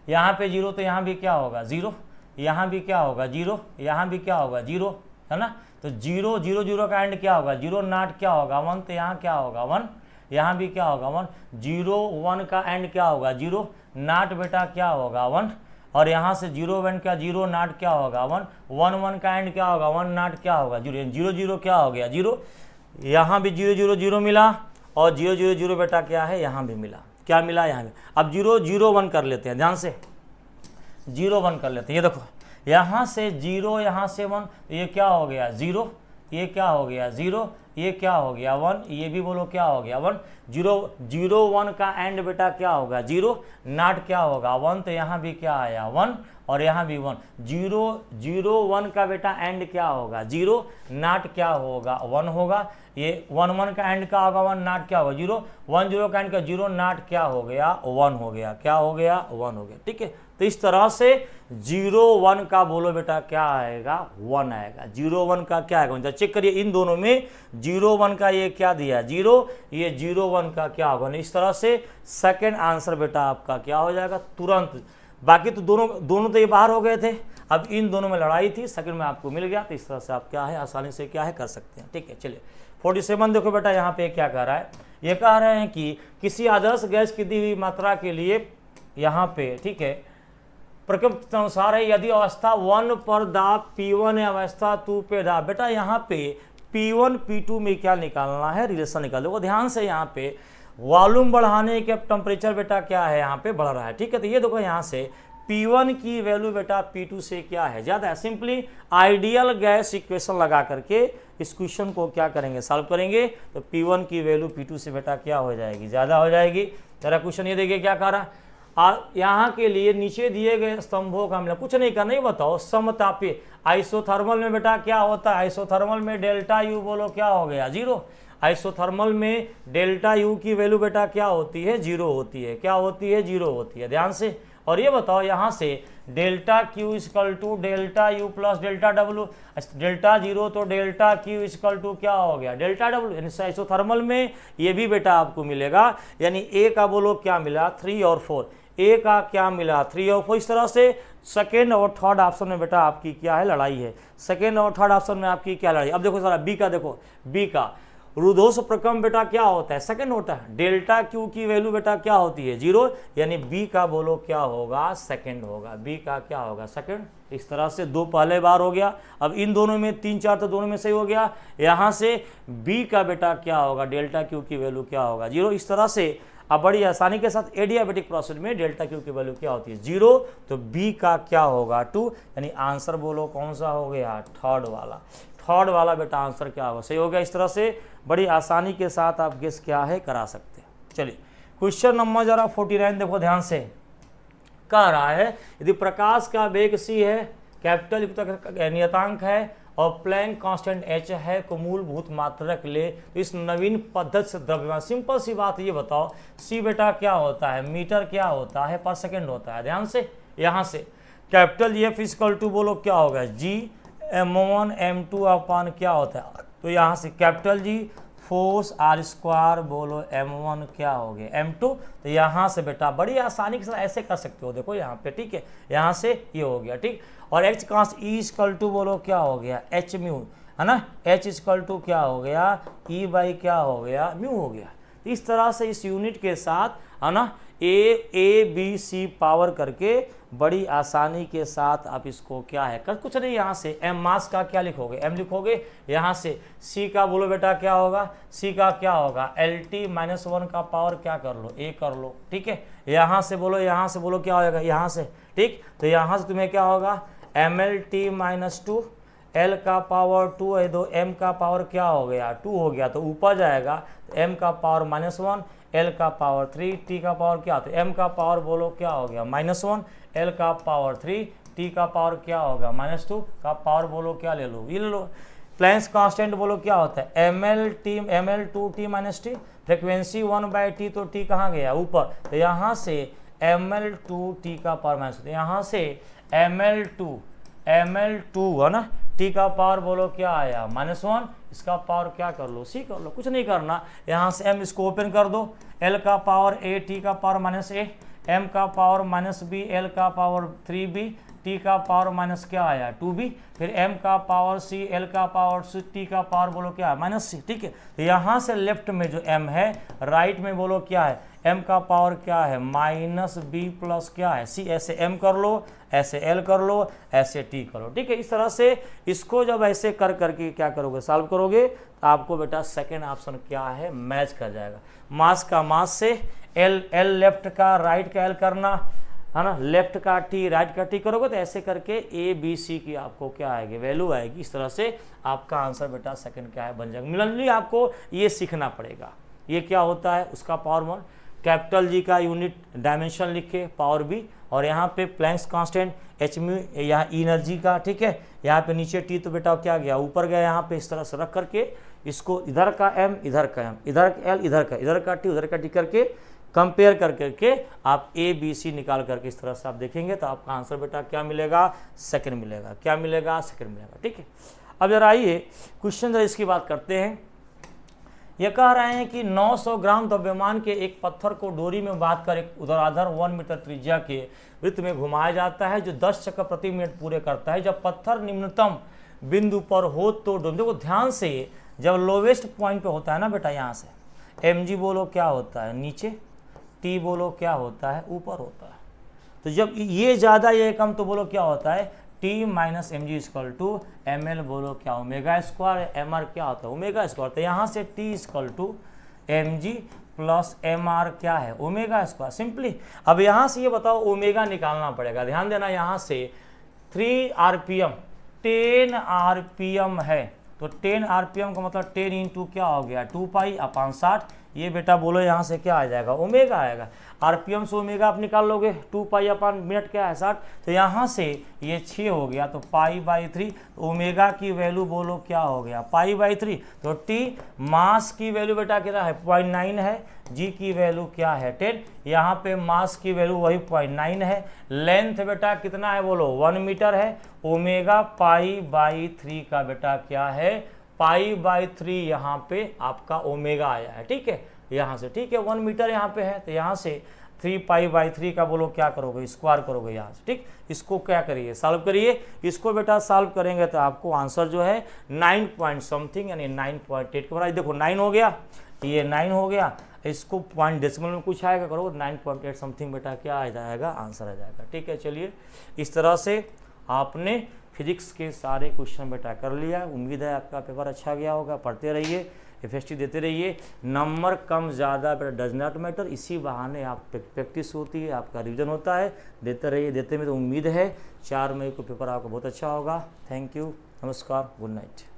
यहाँ पे 0, तो यहाँ भी क्या होगा 0, यहाँ भी क्या होगा 0, यहाँ भी क्या होगा 0, है ना। तो 0 0 0 का एंड क्या होगा 0 नॉट क्या होगा 1, तो यहाँ क्या होगा 1, यहाँ भी क्या होगा 1, 0 1 का एंड क्या होगा 0 नॉट बेटा क्या होगा 1, और यहाँ से 0 1 क्या 0 नॉट क्या होगा 1 1 1 का एंड क्या होगा 1 नॉट क्या होगा 0 0 0 क्या हो गया 0, यहाँ भी 0 0 0 मिला और 0 0 0 बेटा क्या है यहाँ भी मिला, क्या मिला यहाँ भी। अब 0 0 1 कर लेते हैं, ध्यान से 0 1 कर लेते हैं। ये देखो यहाँ से 0 यहाँ से 1, ये क्या हो गया 0, ये क्या हो गया 0, ये क्या हो गया 1, ये भी बोलो क्या हो गया 1। 0 0 1 का एंड बेटा क्या होगा 0 नॉट क्या होगा 1, तो यहाँ भी क्या आया 1 और यहाँ भी 1। 0 0 1 का बेटा एंड क्या होगा 0 नॉट क्या होगा 1 होगा। ये 1 1 का एंड क्या होगा 1 नॉट क्या होगा 0, 1 0 का एंड का 0 नॉट क्या हो गया 1 हो गया, क्या हो गया 1 हो गया। ठीक है, तो इस तरह से 0 1 का बोलो बेटा क्या आएगा 1 आएगा। 0 1 का क्या आएगा, चेक करिए इन दोनों में 0 1 का ये क्या दिया 0, ये 0 1 का क्या होगा। इस तरह से सेकंड आंसर बेटा आपका क्या हो जाएगा तुरंत। बाकी तो दोनों तो ये बाहर हो गए थे, अब इन दोनों में लड़ाई थी, सेकंड में आपको मिल गया, तो इस तरह से आप क्या है आसानी से क्या है कर सकते हैं। ठीक है, चलिए 47 देखो बेटा यहाँ पे क्या कह रहा है, ये कह रहे हैं कि किसी आदर्श गैस की दी हुई मात्रा के लिए यहाँ पे ठीक है प्रकृति अनुसार है, यदि अवस्था 1 पर दाब P1 है, अवस्था 2 पे दाब। बेटा यहाँ पे P1 P2 में क्या निकालना है, रिलेशन निकाल दो ध्यान से। यहाँ पे वॉल्यूम बढ़ाने के टेम्परेचर बेटा क्या है यहाँ पे बढ़ रहा है। ठीक है, तो ये देखो यहाँ से P1 की वैल्यू बेटा P2 से क्या है ज़्यादा है। सिंपली आइडियल गैस इक्वेशन लगा करके इस क्वेश्चन को क्या करेंगे सॉल्व करेंगे, तो P1 की वैल्यू P2 से बेटा क्या हो जाएगी ज़्यादा हो जाएगी। तेरा क्वेश्चन ये देखिए क्या कह रहा है, यहाँ के लिए नीचे दिए गए स्तंभों का कुछ नहीं करना, ही बताओ समतापीय आइसोथर्मल में बेटा क्या होता है, आइसोथर्मल में डेल्टा यू बोलो क्या हो गया 0। आइसोथर्मल में डेल्टा यू की वैल्यू बेटा क्या होती है 0 होती है, क्या होती है 0 होती है, ध्यान से। और ये बताओ यहाँ से delta Q equal to delta U plus delta W, delta 0 तो डेल्टा क्यू इक्वल टू क्या हो गया डेल्टा डब्ल्यू, यानी आइसोथर्मल में ये भी बेटा आपको मिलेगा। यानी ए का बोलो क्या मिला 3 और 4, ए का क्या मिला 3 और 4। इस तरह से सेकेंड और थर्ड ऑप्शन में बेटा आपकी क्या है लड़ाई है, सेकेंड और थर्ड ऑप्शन में आपकी क्या लड़ाई। अब देखो सारा बी का, देखो बी का रुद्धोष्म प्रक्रम बेटा क्या होता है सेकंड होता है, डेल्टा क्यू की वैल्यू बेटा क्या होती है 0, यानी बी का बोलो क्या होगा सेकंड होगा, बी का क्या होगा सेकंड। इस तरह से दो पहले बार हो गया। अब इन दोनों में 3 4 तो दोनों में सही हो गया। यहाँ से बी का बेटा क्या होगा डेल्टा क्यू की वैल्यू क्या होगा 0। इस तरह से अब बड़ी आसानी के साथ एडियाबेटिक प्रोसेस में डेल्टा क्यू की वैल्यू क्या होती है 0, तो बी का क्या होगा 2, यानी आंसर बोलो कौन सा हो गया थर्ड वाला, थर्ड वाला बेटा आंसर क्या होगा सही हो गया। इस तरह से बड़ी आसानी के साथ आप गेस क्या है करा सकते हैं। चलिए क्वेश्चन नंबर जरा 49 देखो ध्यान से, कह रहा है यदि प्रकाश का वेग c है, कैपिटल युक्त नियतांक है और प्लैंक कांस्टेंट h है को मूलभूत मात्रक ले, तो इस नवीन पद्धति से द्रव्यमान। सिंपल सी बात ये बताओ c बेटा क्या होता है मीटर क्या होता है पर सेकंड होता है। ध्यान से यहाँ से कैपिटल F इक्वल टू बोलो क्या होगा g m1 m2 अपान क्या होता है, तो यहाँ से capital G force r square बोलो m1 क्या हो गया m2, तो यहाँ से बेटा बड़ी आसानी के साथ ऐसे कर सकते हो, देखो यहाँ पे ठीक है, यहाँ से ये हो गया ठीक। और h कांस e इक्वल टू बोलो क्या हो गया h म्यू है ना, h इक्वल टू क्या हो गया e बाई क्या हो गया म्यू हो गया। इस तरह से इस यूनिट के साथ है ना a b c पावर करके बड़ी आसानी के साथ आप इसको क्या है कर, कुछ नहीं यहाँ से m मास का क्या लिखोगे m लिखोगे, यहाँ से c का बोलो बेटा क्या होगा, c का क्या होगा LT-1 का पावर क्या कर लो a कर लो ठीक है। यहाँ से बोलो क्या होगा यहाँ से ठीक, तो यहाँ से तुम्हें क्या होगा MLT-2 L का पावर 2 है, दो m का पावर क्या हो गया 2 हो गया, तो ऊपर जाएगा m का पावर -1, L का पावर 3, T का पावर क्या, तो m का पावर बोलो क्या हो गया -1, L का पावर 3, T का पावर क्या होगा -2 का पावर बोलो क्या ले लो ये ले लो। प्लैंक्स कांस्टेंट बोलो क्या होता है ML2T -T, फ्रिक्वेंसी 1/T, तो T कहाँ गया ऊपर, तो यहाँ से ML2T का पावर -, तो यहाँ से ML2 है ना T का पावर बोलो क्या आया -1, इसका पावर क्या कर लो C कर लो, कुछ नहीं करना। यहाँ से M इसको ओपन कर दो, L का पावर A, T का पावर -A, M का पावर -B, L का पावर 3B, टी का पावर माइनस क्या आया 2b, फिर m का पावर c, l का पावर c, t का पावर बोलो क्या है माइनस c। ठीक है, तो यहाँ से लेफ्ट में जो m है, राइट में बोलो क्या है m का पावर क्या है माइनस b प्लस क्या है c। ऐसे m कर लो, ऐसे l कर लो, ऐसे t करो। ठीक है, इस तरह से इसको जब ऐसे कर करके क्या करोगे सॉल्व करोगे तो आपको बेटा सेकेंड ऑप्शन क्या है मैच कर जाएगा। मास का मास से l लेफ्ट का राइट का l करना है ना, लेफ्ट का t राइट का t करोगे तो ऐसे करके a b c की आपको क्या आएगी वैल्यू आएगी। इस तरह से आपका आंसर बेटा सेकंड क्या है बन जाएगा। मिलनली आपको ये सीखना पड़ेगा ये क्या होता है उसका पावर वन, कैपिटल जी का यूनिट डायमेंशन लिखे पावर बी, और यहाँ पे प्लैंक्स कांस्टेंट एच म्यू यहाँ एनर्जी का। ठीक है, यहाँ पे नीचे टी तो बेटा क्या गया ऊपर गया, यहाँ पे इस तरह से रख करके इसको इधर का m इधर का m इधर का l इधर का t उधर का t करके कंपेयर कर करके आप ए बी सी निकाल करके इस तरह से आप देखेंगे तो आपका आंसर बेटा क्या मिलेगा सेकंड मिलेगा। क्या मिलेगा सेकंड मिलेगा। ठीक है, अब जरा आइए क्वेश्चन जरा इसकी बात करते हैं। ये कह रहे हैं कि 900 ग्राम द्रव्यमान के एक पत्थर को डोरी में बांध कर एक ऊर्ध्वाधर 1 मीटर त्रिज्या के वृत्त में घुमाया जाता है जो 10 चक्कर प्रति मिनट पूरे करता है। जब पत्थर निम्नतम बिंदु पर हो तो देखो ध्यान से, जब लोवेस्ट पॉइंट पे होता है ना बेटा यहाँ से mg बोलो क्या होता है नीचे, t बोलो क्या होता है ऊपर होता है। तो जब ये ज़्यादा ये कम तो बोलो क्या होता है t minus M G equal to M L बोलो क्या ओमेगा स्क्वायर, एम आर क्या होता है ओमेगा स्क्वायर। तो यहाँ से t equal to M G plus M R क्या है ओमेगा स्क्वायर सिंपली। अब यहाँ से ये बताओ ओमेगा निकालना पड़ेगा, ध्यान देना यहाँ से 3 आरपीएम 10 आरपीएम है तो 10 आरपीएम का मतलब 10 इंटू क्या हो गया 2 पाई अपान 60। ये बेटा बोलो यहाँ से क्या आ जाएगा ओमेगा आएगा। आरपीएम से ओमेगा आप निकाल लोगे 2 पाई अपान मिनट क्या है 60, तो यहाँ से ये 6 हो गया तो पाई बाई 3। तो ओमेगा की वैल्यू बोलो क्या हो गया पाई बाई 3। तो टी मास की वैल्यू बेटा कितना है 0.9 है, जी की वैल्यू क्या है 10, यहाँ पे मास की वैल्यू वही 0.9 है। लेंथ बेटा कितना है बोलो 1 मीटर है, ओमेगा पाई बाई 3 का बेटा क्या है पाई बाई 3 यहाँ पे आपका ओमेगा आया है। ठीक है, यहाँ से ठीक है 1 मीटर यहाँ पे है तो यहाँ से 3 पाई बाई 3 का बोलो क्या करोगे स्क्वायर करोगे यहाँ से। ठीक, इसको क्या करिए सॉल्व करिए, इसको बेटा सॉल्व करेंगे तो आपको आंसर जो है 9 पॉइंट समथिंग यानी 9.8 के बराबर। देखो 9 हो गया, ये 9 हो गया, इसको पॉइंट डेसिमल में कुछ आएगा करो 9.8 समथिंग बेटा क्या आ जाएगा आंसर आ जाएगा। ठीक है, चलिए इस तरह से आपने फिजिक्स के सारे क्वेश्चन बेटा कर लिया। उम्मीद है आपका पेपर अच्छा गया होगा। पढ़ते रहिए, एफएसटी देते रहिए, नंबर कम ज़्यादा बेटा डज नॉट मैटर, इसी बहाने आप प्रैक्टिस होती है, आपका रिवीजन होता है। देते रहिए, देते में तो उम्मीद है 4 मई को पेपर आपका बहुत अच्छा होगा। थैंक यू, नमस्कार, गुड नाइट।